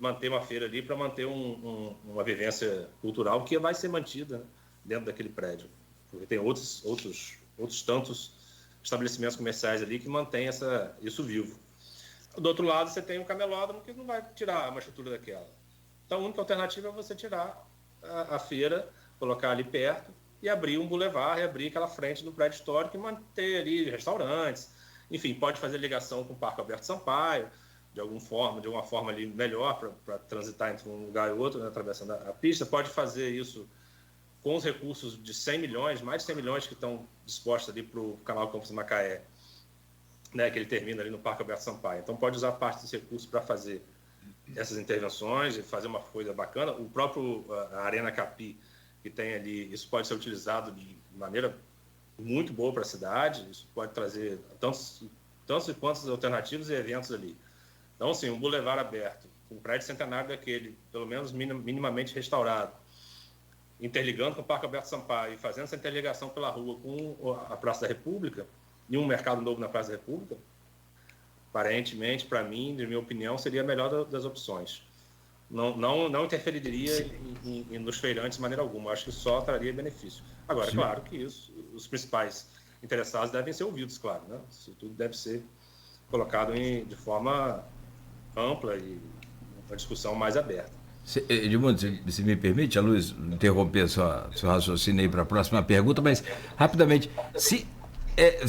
manter uma feira ali para manter uma vivência cultural que vai ser mantida, né, dentro daquele prédio. Porque tem outros tantos estabelecimentos comerciais ali que mantêm isso vivo. Do outro lado, você tem um camelódromo que não vai tirar uma estrutura daquela. Então, a única alternativa é você tirar a feira, colocar ali perto e abrir um bulevar, e abrir aquela frente do prédio histórico e manter ali restaurantes. Enfim, pode fazer ligação com o Parque Alberto Sampaio, de alguma forma ali melhor para transitar entre um lugar e outro, né, atravessando a pista. Pode fazer isso com os recursos de 100 milhões, mais de 100 milhões que estão dispostos ali para o canal Campos Macaé, né, que ele termina ali no Parque Alberto Sampaio. Então, pode usar parte desse recurso para fazer essas intervenções e fazer uma coisa bacana. O próprio a Arena Capi, que tem ali, isso pode ser utilizado de maneira muito boa para a cidade, isso pode trazer tantos e quantos alternativos e eventos ali. Então, assim, um bulevar aberto, um prédio centenário daquele, pelo menos minimamente restaurado, interligando com o Parque Alberto Sampaio e fazendo essa interligação pela rua com a Praça da República e um mercado novo na Praça da República, aparentemente, para mim, de minha opinião, seria a melhor das opções. Não interferiria nos feirantes de maneira alguma. Acho que só traria benefício. Agora, claro que os principais interessados devem ser ouvidos, claro, né? Isso tudo deve ser colocado de forma ampla e uma discussão mais aberta. Edmundo, se me permite, a Luz, interromper seu raciocínio aí para a próxima pergunta, mas, rapidamente, se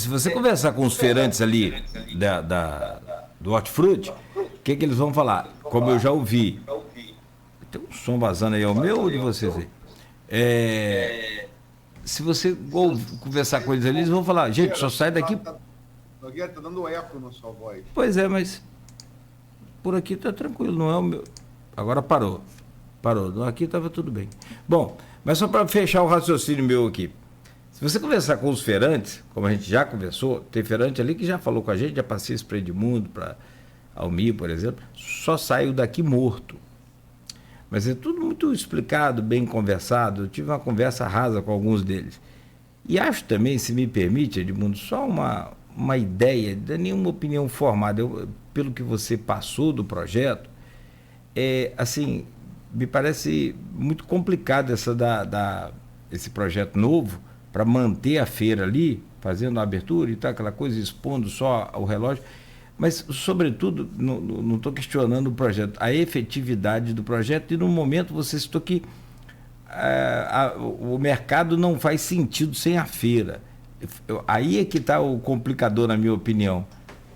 você conversar com os feirantes ali do hortifruti, o que eles vão falar? Como eu já ouvi. Tem um som vazando aí, é o meu ou de vocês aí? Se você conversar com eles ali, eles vão falar, gente, só sai daqui... Nogueira, tá dando eco na sua voz. Pois é, mas por aqui tá tranquilo, não é o meu... Agora parou. Aqui estava tudo bem. Bom, mas só para fechar o raciocínio meu aqui. Se você conversar com os feirantes, como a gente já conversou, tem feirante ali que já falou com a gente, já passei isso para Edmundo, para Almir, por exemplo, só saiu daqui morto. Mas é tudo muito explicado, bem conversado. Eu tive uma conversa rasa com alguns deles. E acho também, se me permite, Edmundo, só uma ideia, não é nenhuma opinião formada. Pelo que você passou do projeto, assim, me parece muito complicado esse projeto novo para manter a feira ali, fazendo a abertura e tal, aquela coisa, expondo só o relógio. Mas, sobretudo, não estou questionando o projeto, a efetividade do projeto, e no momento você citou que o mercado não faz sentido sem a feira. Aí é que está o complicador, na minha opinião.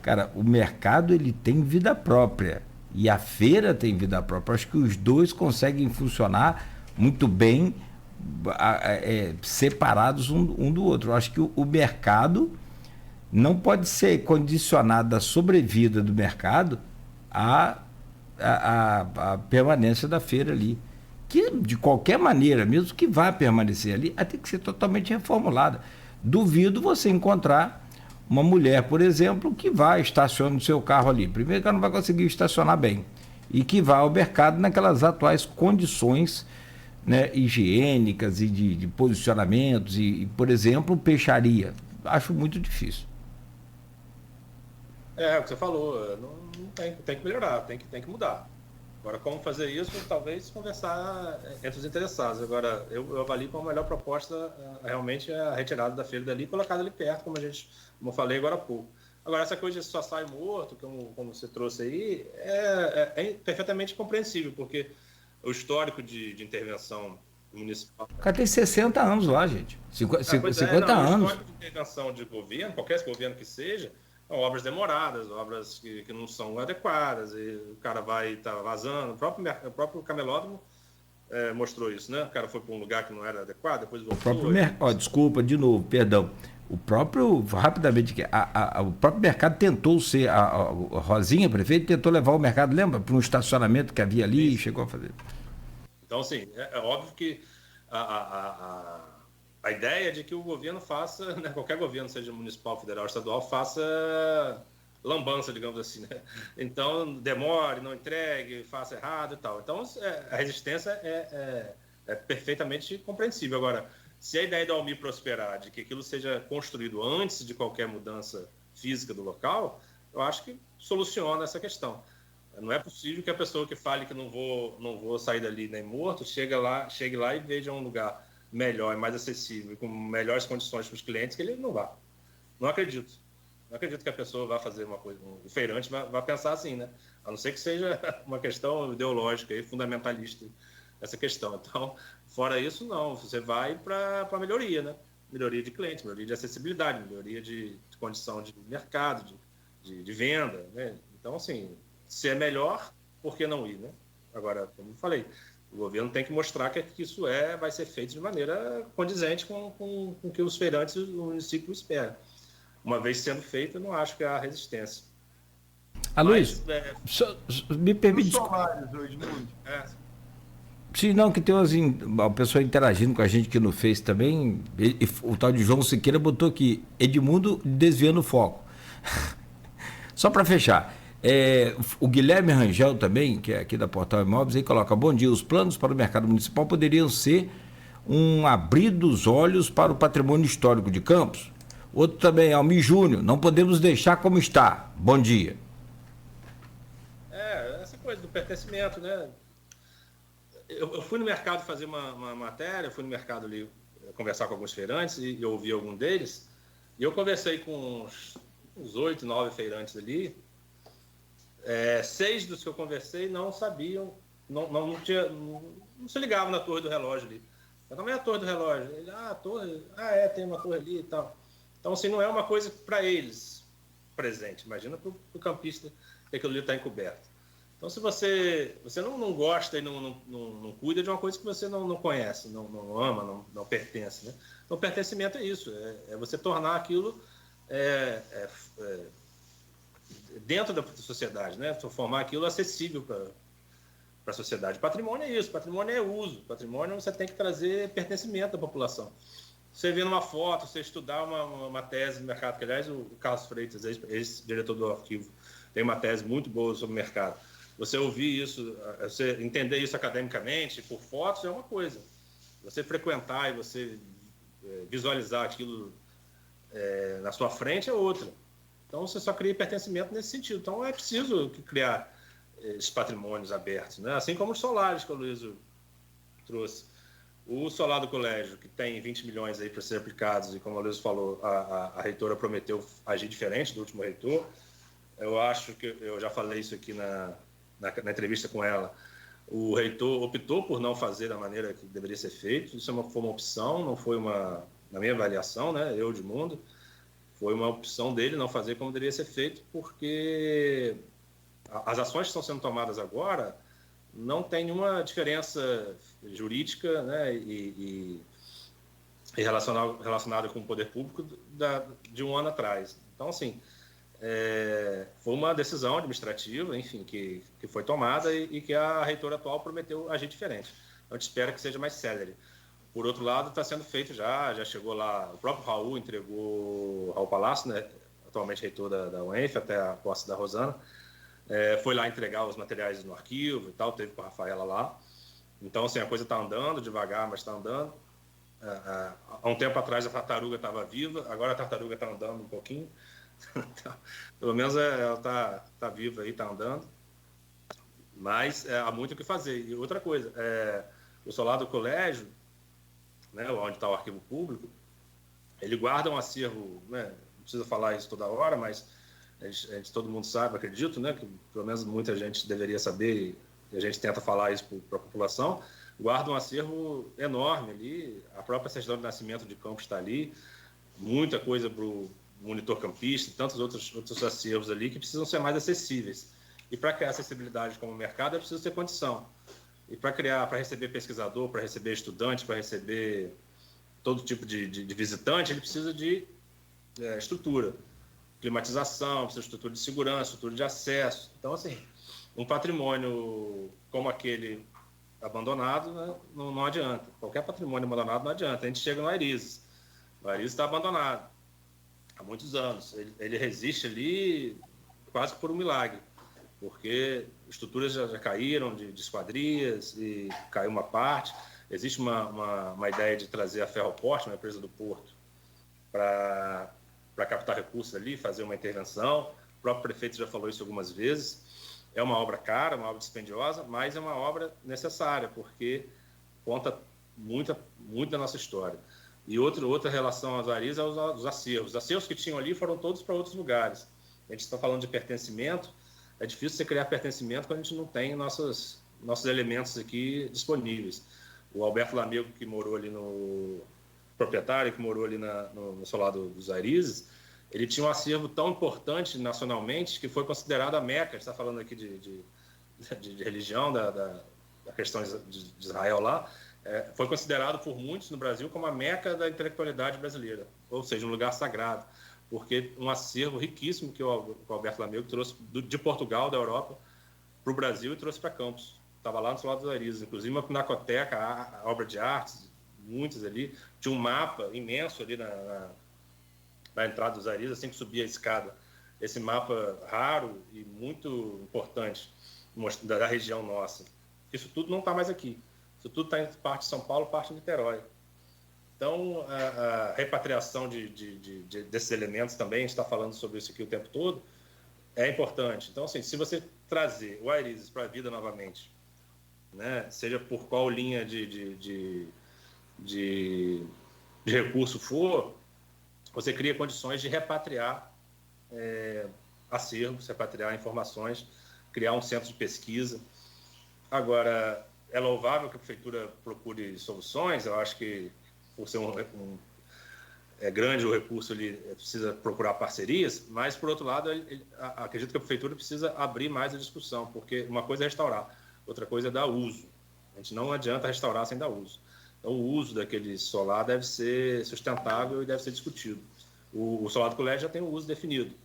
Cara, o mercado ele tem vida própria e a feira tem vida própria. Acho que os dois conseguem funcionar muito bem, separados um do outro. Acho que o mercado não pode ser condicionado à sobrevida do mercado à permanência da feira ali. Que, de qualquer maneira, mesmo que vá permanecer ali, ela tem que ser totalmente reformulada. Duvido você encontrar uma mulher, por exemplo, que vá estacionar o seu carro ali. Primeiro que ela não vai conseguir estacionar bem. E que vá ao mercado naquelas atuais condições, né, higiênicas e de posicionamentos. Por exemplo, peixaria. Acho muito difícil. É o que você falou, não tem que melhorar, tem que mudar. Agora, como fazer isso, talvez conversar entre os interessados. Agora, eu avalio como a melhor proposta realmente é a retirada da feira dali e colocada ali perto, como eu falei agora há pouco. Agora, essa coisa de só sai morto, como você trouxe aí, é perfeitamente compreensível, porque o histórico de intervenção municipal... O cara tem 60 anos lá, gente. 50 anos. O histórico de intervenção de governo, qualquer governo que seja, são obras demoradas, obras que não são adequadas, e o cara vai estar vazando. O próprio camelódromo mostrou isso, né? O cara foi para um lugar que não era adequado, depois voltou. Desculpa, de novo, perdão. O próprio mercado tentou ser, a Rosinha, prefeito, tentou levar o mercado, lembra? Para um estacionamento que havia ali e chegou a fazer. Então, assim, é óbvio que a ideia é de que o governo faça, né, qualquer governo, seja municipal, federal, estadual, faça lambança, digamos assim, né? Então, demore, não entregue, faça errado e tal. Então, a resistência é perfeitamente compreensível. Agora, se a ideia do Almir prosperar, de que aquilo seja construído antes de qualquer mudança física do local, eu acho que soluciona essa questão. Não é possível que a pessoa que fale que não vou sair dali nem morto, chegue lá e veja um lugar melhor e mais acessível, com melhores condições para os clientes, que ele não vá. Não acredito. Não acredito que a pessoa vá fazer uma coisa, o feirante vá pensar assim, né? A não ser que seja uma questão ideológica e fundamentalista, essa questão. Então, fora isso, não. Você vai para a melhoria, né? Melhoria de clientes, melhoria de acessibilidade, melhoria de condição de mercado, de venda, né? Então, assim, se é melhor, por que não ir, né? Agora, como eu falei, o governo tem que mostrar que isso vai ser feito de maneira condizente com o que os feirantes e o município esperam. Uma vez sendo feito, eu não acho que há resistência. Luiz, me permite... Sim, não, que tem uma pessoa interagindo com a gente aqui no Face também. O tal de João Siqueira botou aqui, Edmundo desviando o foco. Só para fechar. O Guilherme Rangel também, que é aqui da Portal Imóveis, aí coloca: bom dia, os planos para o mercado municipal poderiam ser um abrir dos olhos para o patrimônio histórico de Campos. Outro também, Almir Júnior, não podemos deixar como está. Bom dia. Essa coisa do pertencimento, né? Eu fui no mercado fazer uma matéria, fui no mercado ali conversar com alguns feirantes e ouvi algum deles, e eu conversei com uns 8, 9 feirantes ali. 6 dos que eu conversei não sabiam, não se ligavam na torre do relógio ali. Eu também é a torre do relógio. Ele, a torre, tem uma torre ali e tal. Então, assim, não é uma coisa para eles presente. Imagina para o campista que aquilo ali está encoberto. Então, se você não gosta e não cuida de uma coisa que você não conhece, não ama, não pertence, né? Então, pertencimento é isso, é você tornar aquilo dentro da sociedade, né? Formar aquilo acessível para a sociedade. Patrimônio é isso, patrimônio é uso, patrimônio você tem que trazer pertencimento da população. você vê numa foto, você estudar uma tese no mercado, que aliás o Carlos Freitas, ex-diretor do arquivo, tem uma tese muito boa sobre o mercado. Você ouvir isso, você entender isso academicamente, por fotos, é uma coisa. Você frequentar e você visualizar aquilo na sua frente é outra. Então, você só cria pertencimento nesse sentido. Então, é preciso criar esses patrimônios abertos, né? Assim como os solares que o Luísio trouxe. O solar do colégio, que tem 20 milhões aí para ser aplicados, e como o Luísio falou, a reitora prometeu agir diferente do último reitor. Eu acho que eu já falei isso aqui na entrevista com ela. O reitor optou por não fazer da maneira que deveria ser feito. Isso foi uma opção, não foi na minha avaliação, né? Eu, Edmundo, foi uma opção dele não fazer como deveria ser feito, porque as ações que estão sendo tomadas agora não tem nenhuma diferença jurídica, né? E relacionada com o poder público de um ano atrás. Então, assim, foi uma decisão administrativa, enfim, que foi tomada e que a reitora atual prometeu agir diferente. Então, a gente espera que seja mais célere. Por outro lado, está sendo feito já chegou lá, o próprio Raul entregou, Raul Palácio, né, atualmente reitor da UENF, até a posse da Rosana, foi lá entregar os materiais no arquivo e tal, teve com a Rafaela lá. Então, assim, a coisa está andando devagar, mas está andando. Há um tempo atrás a tartaruga estava viva, agora a tartaruga está andando um pouquinho. Então, pelo menos ela está viva aí, está andando. Mas há muito o que fazer. E outra coisa, o solar do colégio, né, onde está o arquivo público, ele guarda um acervo, né, não precisa falar isso toda hora, mas todo mundo sabe, acredito, né, que pelo menos muita gente deveria saber, e a gente tenta falar isso para a população, guarda um acervo enorme ali, a própria certidão de nascimento de Campos está ali, muita coisa para o monitor campista e tantos outros acervos ali que precisam ser mais acessíveis. E para criar acessibilidade como mercado é preciso ter condição. E para receber pesquisador, para receber estudante, para receber todo tipo de visitante, ele precisa de estrutura, climatização, precisa de estrutura de segurança, estrutura de acesso. Então, assim, um patrimônio como aquele abandonado, né, não adianta. Qualquer patrimônio abandonado não adianta. A gente chega no Airizes. O Airizes está abandonado há muitos anos. Ele resiste ali quase por um milagre, porque estruturas já caíram de esquadrias e caiu uma parte. Existe uma ideia de trazer a Ferroporto, uma empresa do Porto, para captar recursos ali, fazer uma intervenção. O próprio prefeito já falou isso algumas vezes. É uma obra cara, uma obra dispendiosa, mas é uma obra necessária, porque conta muito da nossa história. E outra relação aos Airizes é os acervos. Os acervos que tinham ali foram todos para outros lugares. A gente está falando de pertencimento. É difícil você criar pertencimento quando a gente não tem nossos elementos aqui disponíveis. O Alberto Lamego, que morou ali proprietário, que morou ali no solar dos Airizes, ele tinha um acervo tão importante nacionalmente que foi considerado a Meca. A gente está falando aqui de religião, da questão de Israel lá. Foi considerado por muitos no Brasil como a Meca da intelectualidade brasileira, ou seja, um lugar sagrado, porque um acervo riquíssimo que o Alberto Lamego trouxe de Portugal, da Europa, para o Brasil e trouxe para Campos. Estava lá no solar dos Airizes, inclusive uma pinacoteca, a obra de artes, muitas ali. Tinha um mapa imenso ali na entrada dos Airizes, assim que subia a escada. Esse mapa raro e muito importante da região nossa. Isso tudo não está mais aqui. Isso tudo está em parte de São Paulo, parte de Niterói. Então, a repatriação desses elementos também, a gente está falando sobre isso aqui o tempo todo, é importante. Então, assim, se você trazer o Airizes para a vida novamente, né, seja por qual linha de recurso for, você cria condições de repatriar acervos, repatriar informações, criar um centro de pesquisa. Agora, é louvável que a prefeitura procure soluções. Eu acho que, por ser grande o recurso, ele precisa procurar parcerias, mas, por outro lado, acredito que a prefeitura precisa abrir mais a discussão, porque uma coisa é restaurar, outra coisa é dar uso. A gente não adianta restaurar sem dar uso. Então, o uso daquele solar deve ser sustentável e deve ser discutido. O solar do colégio já tem um uso definido,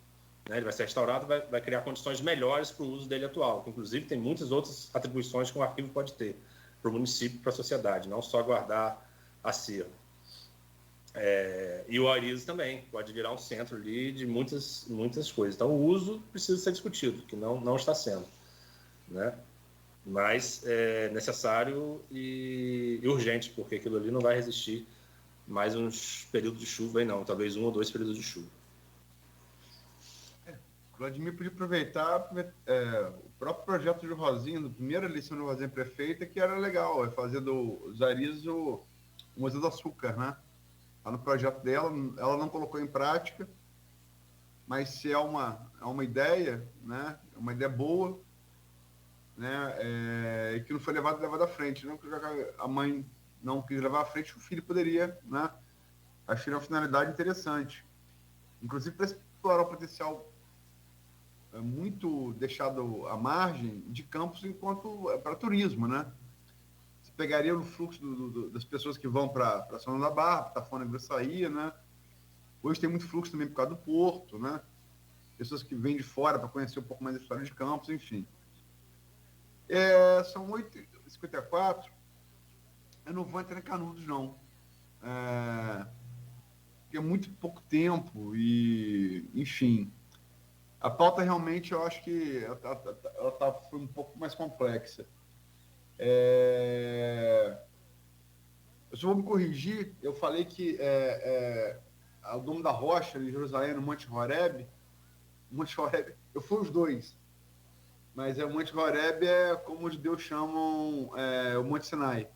né? Ele vai ser restaurado, vai criar condições melhores para o uso dele atual, que inclusive tem muitas outras atribuições que um arquivo pode ter para o município e para a sociedade, não só guardar acervo. E o Arizo também pode virar um centro ali de muitas coisas. Então, o uso precisa ser discutido, que não está sendo, né? Mas é necessário e urgente, porque aquilo ali não vai resistir mais uns períodos de chuva aí não, talvez 1 ou 2 períodos de chuva. Vladimir podia aproveitar o próprio projeto de Rosinha, da primeira eleição de Rosinha prefeita, que era legal, é fazer do Arizo o Museu do Açúcar, né? Tá no projeto dela, ela não colocou em prática, mas se é uma ideia, né? É uma ideia boa, né? E que não foi levado à frente. Não que a mãe não quis levar à frente, o filho poderia, né? Achei uma finalidade interessante. Inclusive para explorar o potencial muito deixado à margem de Campos enquanto para turismo, né? Você pegaria o fluxo das pessoas que vão para São João da Barra, para Tafona e Grossaí, né? Hoje tem muito fluxo também por causa do Porto, né? Pessoas que vêm de fora para conhecer um pouco mais a história de Campos, enfim. São 8h54. Eu não vou entrar em Canudos, não. Porque é muito pouco tempo e, enfim... A pauta realmente, eu acho que ela foi um pouco mais complexa. Eu só vou me corrigir, eu falei que o Domo da Rocha, em Jerusalém, no Monte Horebe, eu fui os dois, mas o Monte Horebe é como os judeus chamam o Monte Sinai.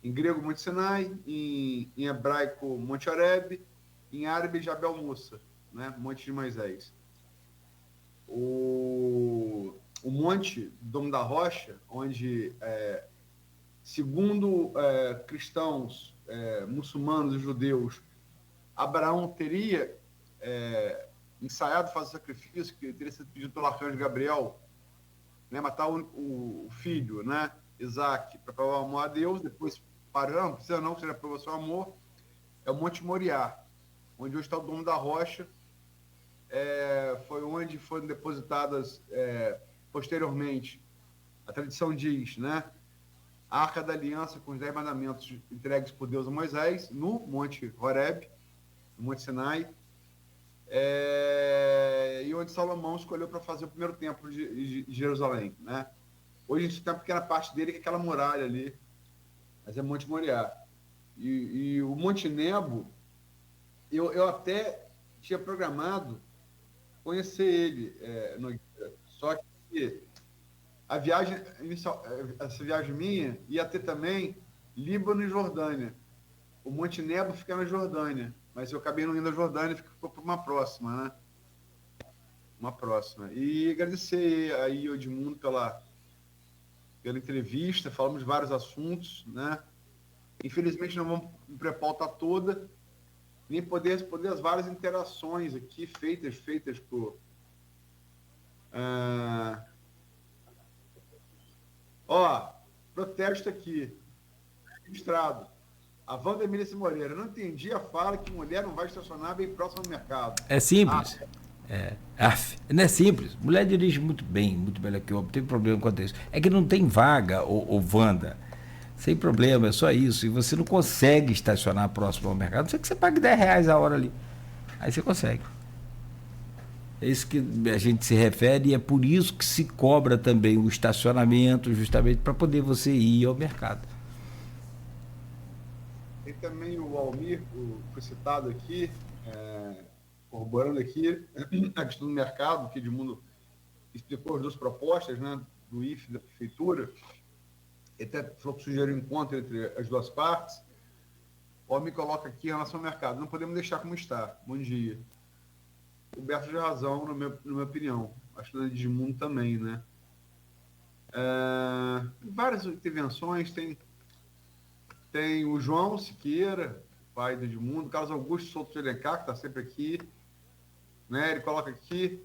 Em grego, Monte Sinai, em hebraico, Monte Horebe, em árabe, Jabel Musa, né? Monte de Moisés. O Monte Domo da Rocha, onde, segundo cristãos, muçulmanos e judeus, Abraão teria ensaiado fazer sacrifício, que teria sido pedido pelo arcanjo Gabriel, né, matar o filho, né, Isaac, para provar o amor a Deus, depois parando, não precisa não, que seja provar seu amor, é o Monte Moriá, onde hoje está o Domo da Rocha. Foi onde foram depositadas posteriormente, a tradição diz, né, a Arca da Aliança com os 10 mandamentos entregues por Deus a Moisés, no Monte Horebe, no Monte Sinai, e onde Salomão escolheu para fazer o primeiro templo de Jerusalém, né? Hoje a gente tem uma pequena parte dele, que é aquela muralha ali, mas é Monte Moriá. E o Monte Nebo, eu até tinha programado conhecer ele, só que a viagem inicial, essa viagem minha ia ter também Líbano e Jordânia. O Monte Nebo fica na Jordânia, mas eu acabei não indo à Jordânia, ficou para uma próxima, né? Uma próxima. E agradecer aí o Edmundo pela entrevista, falamos de vários assuntos, né? Infelizmente não vamos cumprir a pauta toda, nem poder responder as várias interações aqui feitas por... protesto aqui, registrado. A Wanda Moreira, não entendi a fala que mulher não vai estacionar bem próximo ao mercado. É simples. Não é simples. Mulher dirige muito bem, muito melhor que homem, não tem problema quanto a isso. É que não tem vaga, ô Wanda. Sem problema, é só isso. E você não consegue estacionar próximo ao mercado, não sei que você pague R$10 a hora ali. Aí você consegue. É isso que a gente se refere e é por isso que se cobra também o estacionamento, justamente para poder você ir ao mercado. Tem também o Almir, que foi citado aqui, corroborando aqui a questão do mercado, que Edmundo explicou as duas propostas, né, do IFE e da Prefeitura. Ele até falou que sugeriu um encontro entre as duas partes. O Almir coloca aqui em relação ao mercado. Não podemos deixar como está. Bom dia. O Berto tem razão, na minha opinião. Acho que o Edmundo também, né? Várias intervenções. Tem o João Siqueira, pai do Edmundo, Carlos Augusto Souto de Alencar, que está sempre aqui, né? Ele coloca aqui.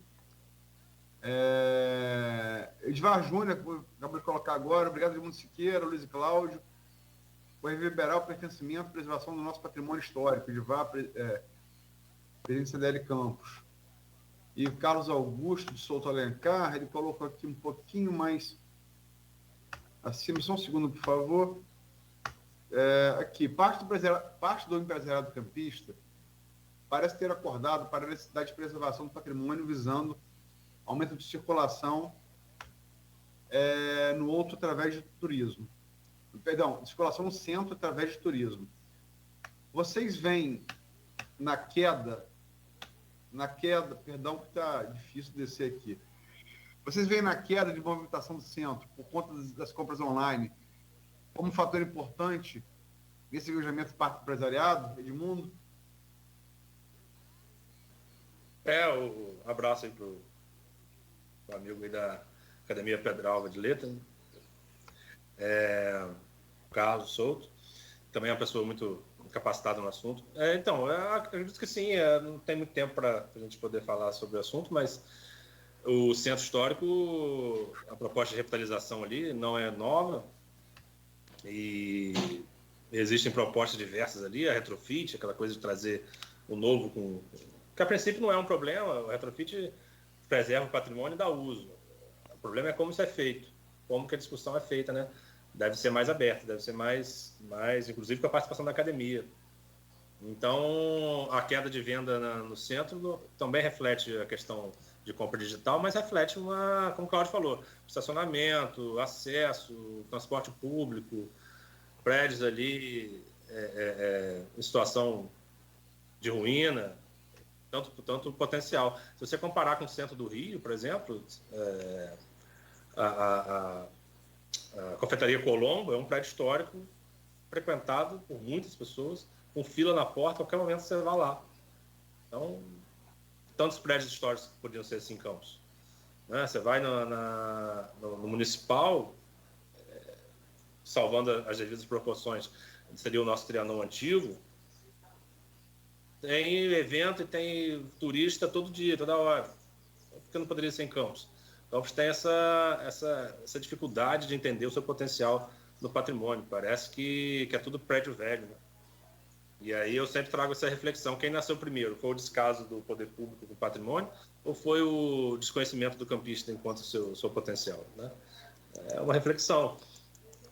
Edvar Júnior, acabou de colocar agora, obrigado Edmundo Siqueira, Luiz e Cláudio, por reverberar o pertencimento e preservação do nosso patrimônio histórico, Edvar, presidente CDL Campos. E Carlos Augusto de Souto Alencar, ele colocou aqui um pouquinho mais acima, só um segundo, por favor. Aqui, parte do empresariado campista parece ter acordado para a necessidade de preservação do patrimônio visando aumento de circulação no outro através de turismo. Perdão, circulação no centro através de turismo. Vocês veem na queda, perdão que está difícil descer aqui. Vocês veem na queda de movimentação do centro por conta das compras online como um fator importante nesse engajamento do parque empresariado, Edmundo? Um abraço aí pro amigo aí da Academia Pedralva de Letras, né? Carlos Souto, também é uma pessoa muito capacitada no assunto. Então, eu acredito que sim, não tem muito tempo para a gente poder falar sobre o assunto, mas o centro histórico, a proposta de revitalização ali não é nova e existem propostas diversas ali, a retrofit, aquela coisa de trazer o novo que a princípio não é um problema, o retrofit preserva o patrimônio e dá uso. O problema é como isso é feito, como que a discussão é feita, né? Deve ser mais aberta, deve ser mais inclusive com a participação da academia. Então, a queda de venda no centro também reflete a questão de compra digital, mas reflete como o Cláudio falou, estacionamento, acesso, transporte público, prédios ali em situação de ruína, tanto potencial. Se você comparar com o centro do Rio, por exemplo, a Confeitaria Colombo é um prédio histórico frequentado por muitas pessoas, com fila na porta, a qualquer momento você vai lá. Então, tantos prédios históricos que podiam ser assim em Campos. Né? Você vai no Municipal, salvando as devidas proporções, seria o nosso Trianon antigo, tem evento e tem turista todo dia, toda hora. Por que não poderia ser em Campos? Campos tem essa dificuldade de entender o seu potencial no patrimônio. Parece que é tudo prédio velho, né? E aí eu sempre trago essa reflexão. Quem nasceu primeiro? Foi o descaso do poder público com o patrimônio ou foi o desconhecimento do campista enquanto seu potencial, né? É uma reflexão.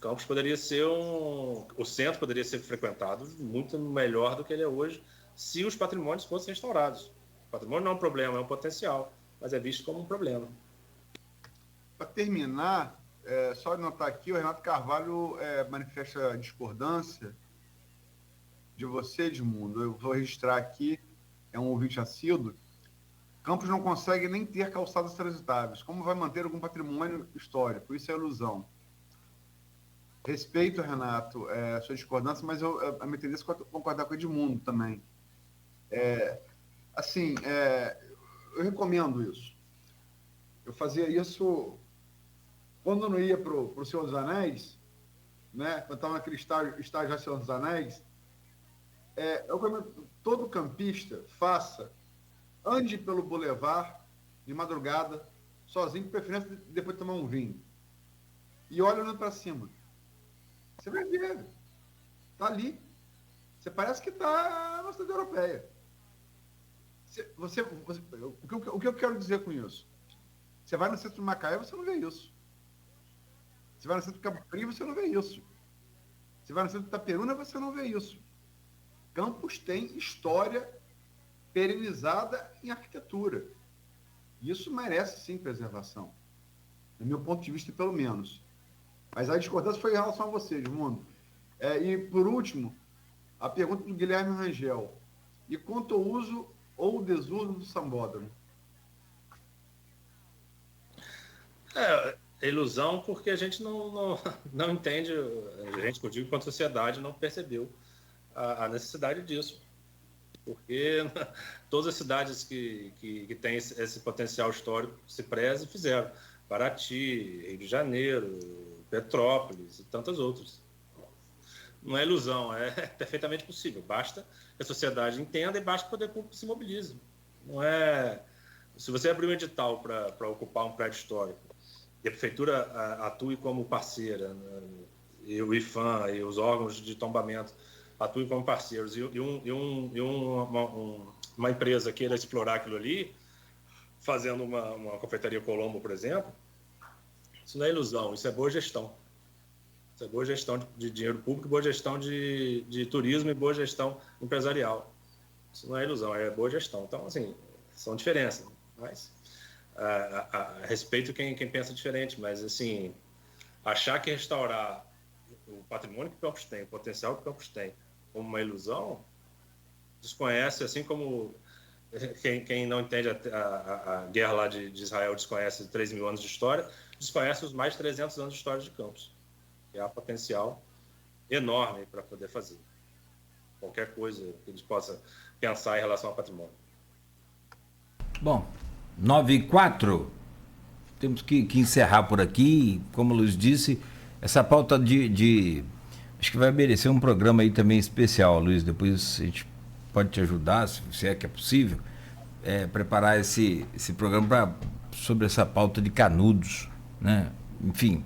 Campos poderia ser o centro poderia ser frequentado muito melhor do que ele é hoje se os patrimônios fossem restaurados. O patrimônio não é um problema, é um potencial, mas é visto como um problema. Para terminar, só notar aqui, o Renato Carvalho manifesta discordância de você, Edmundo. Eu vou registrar aqui, é um ouvinte assíduo. Campos não consegue nem ter calçadas transitáveis. Como vai manter algum patrimônio histórico? Isso é ilusão. Respeito, Renato, sua discordância, mas a minha tendência é concordar com o Edmundo também. Eu recomendo isso. Eu fazia isso quando eu não ia para o Senhor dos Anéis, né? Quando estava naquele estágio Senhor dos Anéis, eu recomendo todo campista ande pelo Boulevard de madrugada, sozinho, de preferência depois de tomar um vinho. E olha para cima. Você vai ver. Está ali. Você parece que está na cidade europeia. O que eu quero dizer com isso? Você vai no centro de Macaé, você não vê isso. Você vai no centro de Cabo Frio, você não vê isso. Você vai no centro de Itaperuna, você não vê isso. Campos tem história perenizada em arquitetura. Isso merece, sim, preservação. Do meu ponto de vista, pelo menos. Mas a discordância foi em relação a você, Edmundo. E, por último, a pergunta do Guilherme Rangel. E quanto ao uso ou desuso do sambódromo? É ilusão porque a gente não entende, a gente, que eu digo, enquanto sociedade, não percebeu a necessidade disso. Porque todas as cidades que têm esse potencial histórico se prezam e fizeram. Paraty, Rio de Janeiro, Petrópolis e tantas outras. Não é ilusão, é perfeitamente possível. Basta que a sociedade entenda e basta que o poder público se mobilize. Não é... Se você abrir um edital para ocupar um prédio histórico e a prefeitura atue como parceira, né, e o IFAM e os órgãos de tombamento atuem como parceiros e uma empresa queira explorar aquilo ali, fazendo uma confeitaria Colombo, por exemplo, isso não é ilusão, isso é boa gestão. Isso é boa gestão de dinheiro público, boa gestão de turismo e boa gestão empresarial. Isso não é ilusão, é boa gestão. Então, assim, são diferenças. Mas respeito quem pensa diferente, mas, assim, achar que restaurar o patrimônio que Campos tem, o potencial que Campos tem, como uma ilusão, desconhece, assim como quem não entende a guerra lá de Israel desconhece 3 mil anos de história, desconhece os mais de 300 anos de história de Campos. Que há potencial enorme para poder fazer qualquer coisa que eles possam pensar em relação ao patrimônio. Bom, 9h04, temos que encerrar por aqui. Como o Luiz disse, essa pauta acho que vai merecer um programa aí também especial, Luiz. Depois a gente pode te ajudar, se é que é possível, preparar esse programa sobre essa pauta de Canudos, né? Enfim,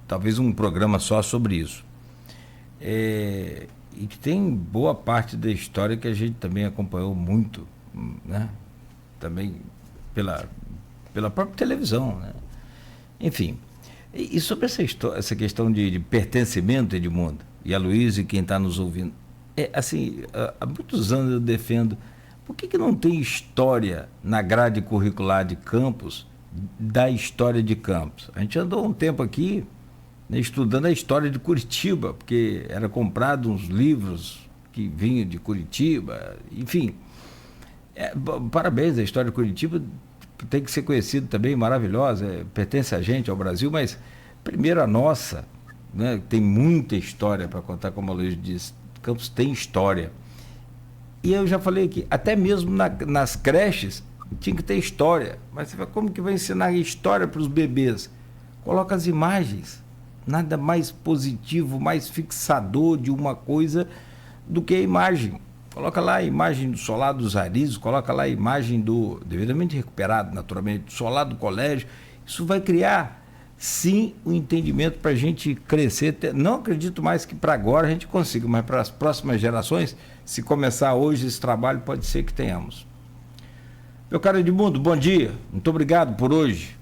talvez um programa só sobre isso. E que tem boa parte da história que a gente também acompanhou muito, né? Também pela própria televisão, né? Enfim, e sobre essa questão de pertencimento, Edmundo, e a Luiz e quem está nos ouvindo, assim, há muitos anos eu defendo, por que não tem história na grade curricular de Campos, da história de Campos? A gente andou um tempo aqui, né, estudando a história de Curitiba, porque era comprado uns livros que vinham de Curitiba, enfim. Parabéns, a história de Curitiba tem que ser conhecida também, maravilhosa, pertence a gente, ao Brasil, mas primeiro a nossa, né, tem muita história para contar, como a Luiz disse, Campos tem história. E eu já falei aqui, até mesmo nas creches tinha que ter história, mas você fala, como que vai ensinar história para os bebês? Coloca as imagens. Nada mais positivo, mais fixador de uma coisa do que a imagem. Coloca lá a imagem do solar dos Arizos, coloca lá a imagem devidamente recuperado, naturalmente, do solar do colégio. Isso vai criar, sim, o entendimento para a gente crescer. Não acredito mais que para agora a gente consiga, mas para as próximas gerações, se começar hoje esse trabalho, pode ser que tenhamos. Meu caro Edmundo, bom dia. Muito obrigado por hoje.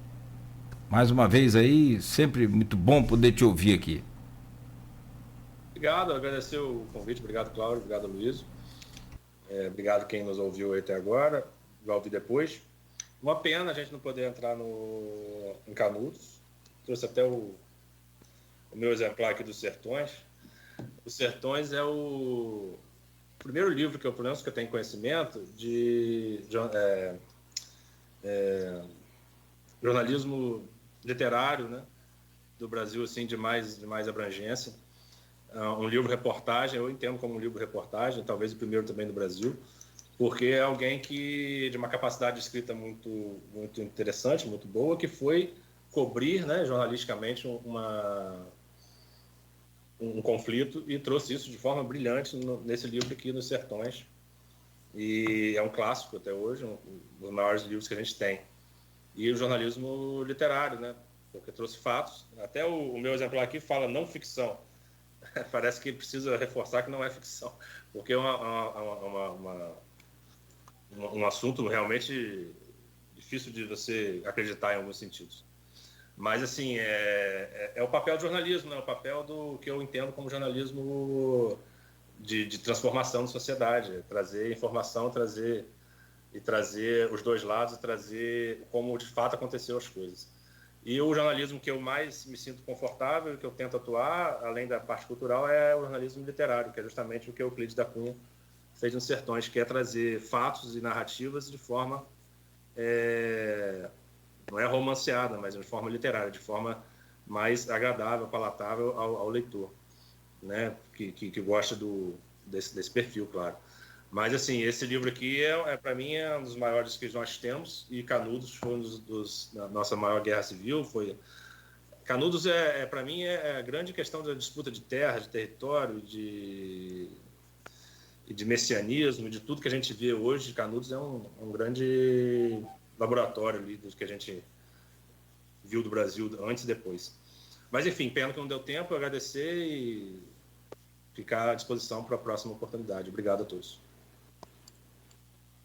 Mais uma vez aí, sempre muito bom poder te ouvir aqui. Obrigado, agradecer o convite, obrigado Cláudio, obrigado Luiz. Obrigado quem nos ouviu até agora, vai ouvir depois. Uma pena a gente não poder entrar em Canudos. Trouxe até o meu exemplar aqui dos Sertões. Os Sertões é o primeiro livro que eu pronuncio, que eu tenho conhecimento, de jornalismo literário, né, do Brasil, assim, de mais abrangência. Um livro-reportagem, eu entendo como um livro-reportagem, talvez o primeiro também do Brasil, porque é alguém de uma capacidade de escrita muito, muito interessante, muito boa, que foi cobrir, né, jornalisticamente um conflito e trouxe isso de forma brilhante nesse livro aqui, Nos Sertões. E é um clássico até hoje, um dos maiores livros que a gente tem. E o jornalismo literário, né? Porque trouxe fatos. Até o meu exemplar aqui fala não ficção. Parece que precisa reforçar que não é ficção, porque é um assunto realmente difícil de você acreditar em alguns sentidos. Mas, assim, é o papel do jornalismo, né? O papel do que eu entendo como jornalismo de transformação da sociedade, trazer informação, trazer os dois lados, trazer como de fato aconteceu as coisas. E o jornalismo que eu mais me sinto confortável, que eu tento atuar, além da parte cultural, é o jornalismo literário, que é justamente o que Euclides da Cunha fez nos Sertões, que é trazer fatos e narrativas de forma, não é romanceada, mas de forma literária, de forma mais agradável, palatável ao leitor, né? que gosta desse perfil, claro. Mas, assim, esse livro aqui, para mim, é um dos maiores que nós temos, e Canudos foi um da nossa maior guerra civil. Canudos, para mim, é a grande questão da disputa de terra, de território, de messianismo, de tudo que a gente vê hoje. Canudos é um grande laboratório ali do que a gente viu do Brasil antes e depois. Mas, enfim, pena que não deu tempo, agradecer e ficar à disposição para a próxima oportunidade. Obrigado a todos.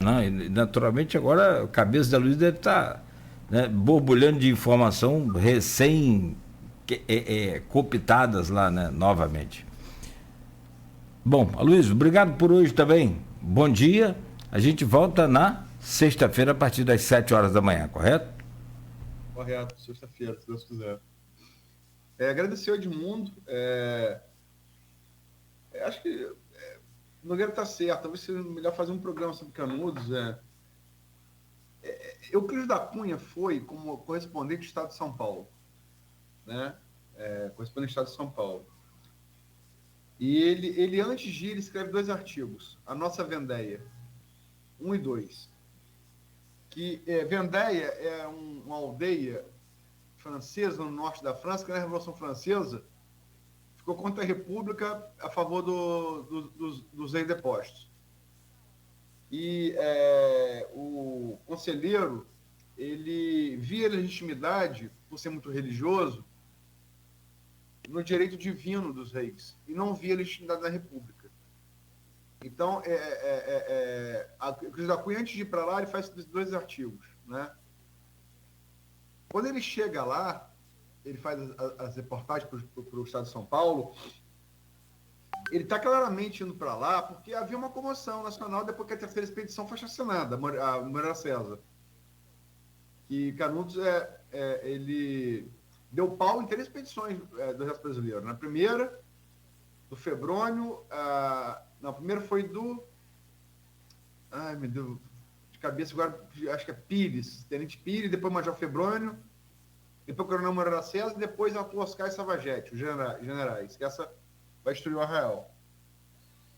Não, e naturalmente agora a cabeça da Luiz deve estar, né, borbulhando de informação cooptadas lá, né, novamente. Bom, Aloysio, obrigado por hoje também. Bom dia. A gente volta na sexta-feira a partir das 7 horas da manhã, correto? Correto, sexta-feira, se Deus quiser. Agradecer ao Edmundo. Acho que o Nogueira está certo. Talvez seja melhor fazer um programa sobre Canudos. Euclides da Cunha foi como correspondente do Estado de São Paulo, né? Correspondente do Estado de São Paulo. E ele antes de ir, ele escreve 2 artigos. A Nossa Vendéia, 1 e 2. Que Vendéia é uma aldeia francesa no norte da França, que na Revolução Francesa ficou contra a República a favor dos reis depostos. E o conselheiro, ele via legitimidade, por ser muito religioso, no direito divino dos reis, e não via legitimidade da República. Então, a Euclides da Cunha, antes de ir para lá, ele faz 2 artigos, né? Quando ele chega lá, ele faz as reportagens para o Estado de São Paulo, ele está claramente indo para lá porque havia uma comoção nacional depois que a terceira expedição foi assassinada, a Moreira César. Que Canudos ele deu pau em 3 expedições do Exército Brasileiro. Na primeira, do Febrônio, na primeira foi do... Ai, meu Deus, de cabeça agora, acho que é Pires, Tenente Pires, depois Major Febrônio, depois o Coronel Moreira César, e depois atuou Oscar e Savagete, os generais, que essa vai destruir o Arraial.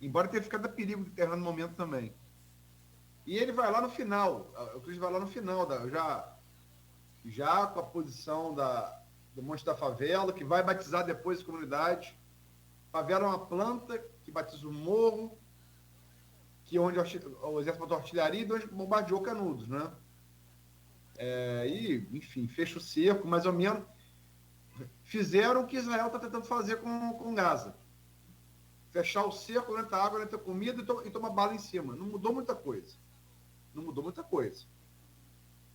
Embora tenha ficado a perigo de terra no momento também. E ele vai lá no final, o Cris vai lá no final, já com a posição do Monte da Favela, que vai batizar depois a comunidade. Favela é uma planta que batiza o morro, que é onde o exército botou artilharia e onde bombardeou Canudos, né? E, enfim, fecha o cerco, mais ou menos. Fizeram o que Israel está tentando fazer com Gaza. Fechar o cerco, não entra água, não entra comida e toma bala em cima. Não mudou muita coisa.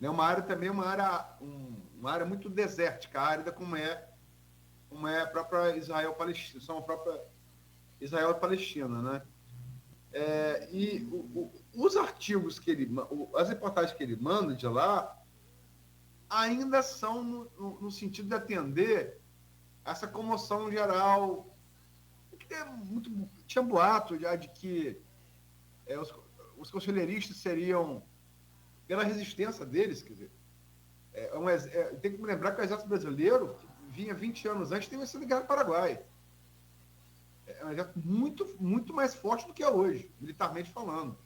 É uma área também, uma área muito desértica, árida, como é a própria Israel-Palestina, são a própria Israel e Palestina, né? E os artigos as reportagens que ele manda de lá, ainda são no sentido de atender essa comoção geral. Tinha boato já de que os conselheiristas seriam pela resistência deles, quer dizer, tem que me lembrar que o exército brasileiro vinha 20 anos antes, tem vencido a Guerra do Paraguai. É um exército muito, muito mais forte do que é hoje, militarmente falando,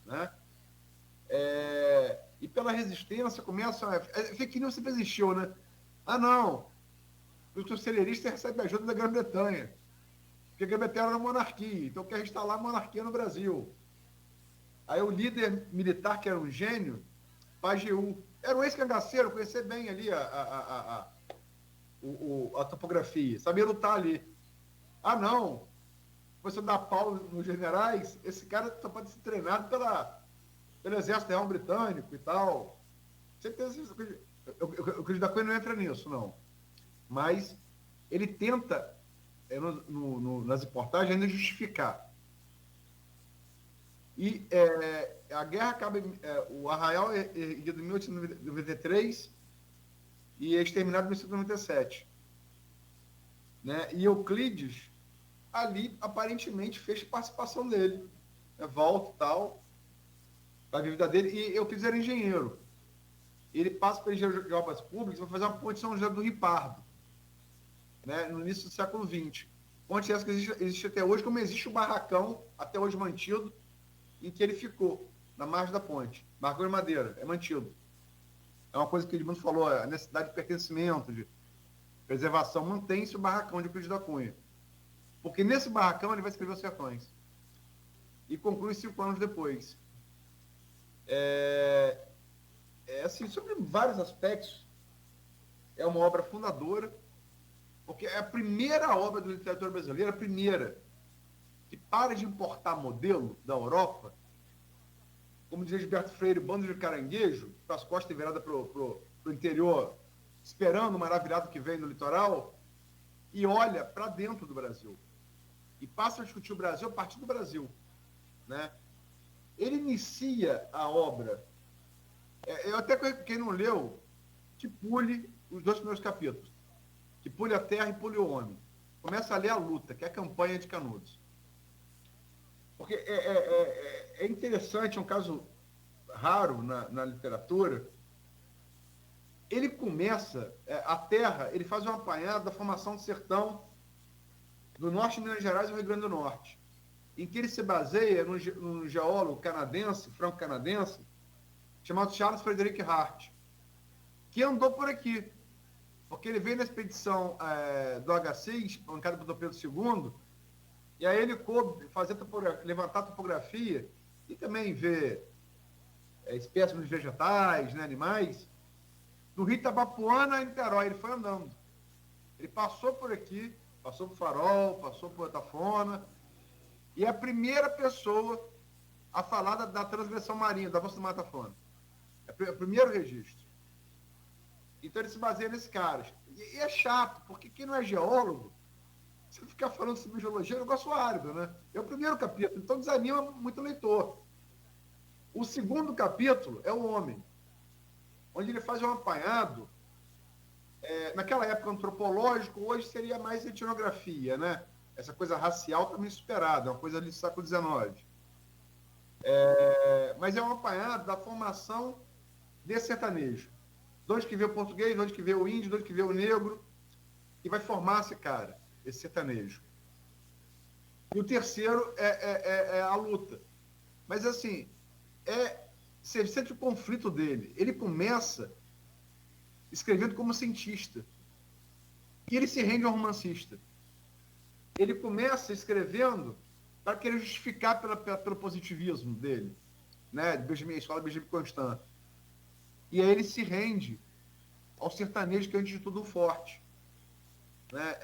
né? E pela resistência começa fake news sempre existiu, né? Não, os conselheiristas recebem ajuda da Grã-Bretanha, porque a Grã-Bretanha era uma monarquia, então quer instalar a monarquia no Brasil. Aí o líder militar, que era um gênio, Pajeú, era um ex-cangaceiro, conhecia bem ali a topografia, sabia lutar ali. Não, você dá pau nos generais, esse cara só pode ser treinado pelo Exército Real Britânico e tal. Certeza, o Cris da Cunha não entra nisso, não. Mas ele tenta, nas reportagens, ainda justificar. E a guerra acaba, o Arraial é erguido em 1893 e é exterminado em 1897. Né? E Euclides, ali, aparentemente, fez participação dele. Né? Volta e tal, para a vida dele. E Euclides era engenheiro. Ele passa para engenheiro de obras públicas para fazer uma ponte São José do Rio Pardo, né? No início do século XX. Ponte essa que existe até hoje, como existe o barracão, até hoje mantido, em que ele ficou, na margem da ponte. Barracão de madeira, é mantido. É uma coisa que o Edmundo falou, a necessidade de pertencimento, de preservação. Mantém-se o barracão de Euclides da Cunha. Porque nesse barracão ele vai escrever Os Sertões. E conclui 5 anos depois. Assim, sobre vários aspectos, é uma obra fundadora, porque é a primeira obra da literatura brasileira, a primeira, que para de importar modelo da Europa, como dizia Gilberto Freire, bando de caranguejo, para as costas e virada para o interior, esperando o maravilhado que vem no litoral, e olha para dentro do Brasil. E passa a discutir o Brasil a partir do Brasil, né? Ele inicia a obra. Eu até, quem não leu, que pule os 2 primeiros capítulos. Que pule a terra e pule o homem. Começa a ler a luta, que é a campanha de Canudos. Porque é interessante, é um caso raro na literatura. Ele começa, a terra, ele faz um apanhado da formação do sertão do norte de Minas Gerais e do Rio Grande do Norte, em que ele se baseia num geólogo canadense, franco-canadense, chamado Charles Frederick Hart, que andou por aqui, porque ele veio na expedição do H6, bancada por Dom Pedro II, e aí ele coube fazer levantar topografia e também ver espécimes vegetais, né, animais, do Rio Itabapuana a Niterói. Ele foi andando. Ele passou por aqui, passou por Farol, passou por Otafona, e é a primeira pessoa a falar da transgressão marinha, da avanço do Matafona. É o primeiro registro. Então ele se baseia nesses caras. E é chato, porque quem não é geólogo, se ficar falando sobre geologia, é um negócio árido, né? É o primeiro capítulo, então desanima muito o leitor. O segundo capítulo é o homem, onde ele faz um apanhado, naquela época antropológico, hoje seria mais etnografia, né? Essa coisa racial também superada, é uma coisa ali do século XIX. Mas é um apanhado da formação desse sertanejo. De onde que veio o português, de onde que veio o índio, de onde que veio o negro, e vai formar esse cara, esse sertanejo. E o terceiro é a luta. Mas, assim, você sente o conflito dele. Ele começa escrevendo como cientista. E ele se rende a um romancista. Ele começa escrevendo para querer justificar pelo positivismo dele, né? A escola de Benjamin Constant. E aí ele se rende ao sertanejo, que é, antes de tudo, forte. Né?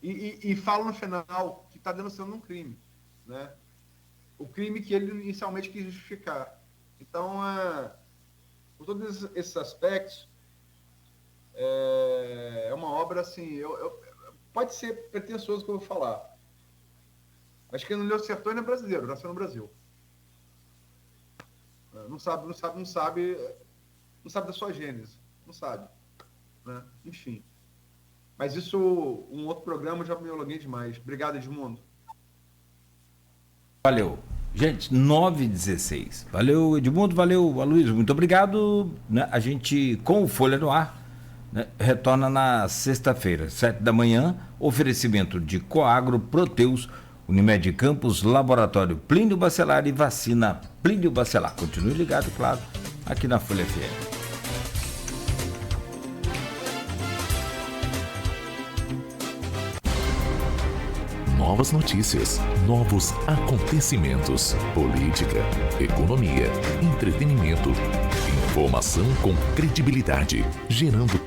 E fala no final que está denunciando um crime. Né? O crime que ele inicialmente quis justificar. Então, por todos esses aspectos, é uma obra assim... pode ser pretensioso o que eu vou falar, mas quem não leu Sertões não é brasileiro, nasceu no Brasil. Não sabe da sua gênese. Não sabe. Né? Enfim. Mas isso, um outro programa, eu já me alonguei demais. Obrigado, Edmundo. Valeu. Gente, 9h16. Valeu, Edmundo, valeu, Aloysio. Muito obrigado. Né? A gente, com o Folha no Ar, né, retorna na sexta-feira, 7h. Oferecimento de Coagro, Proteus, Unimed Campos, Laboratório Plínio Bacelar e Vacina Plínio Bacelar. Continue ligado, claro, aqui na Folha FM. Novas notícias, novos acontecimentos, política, economia, entretenimento, informação com credibilidade, gerando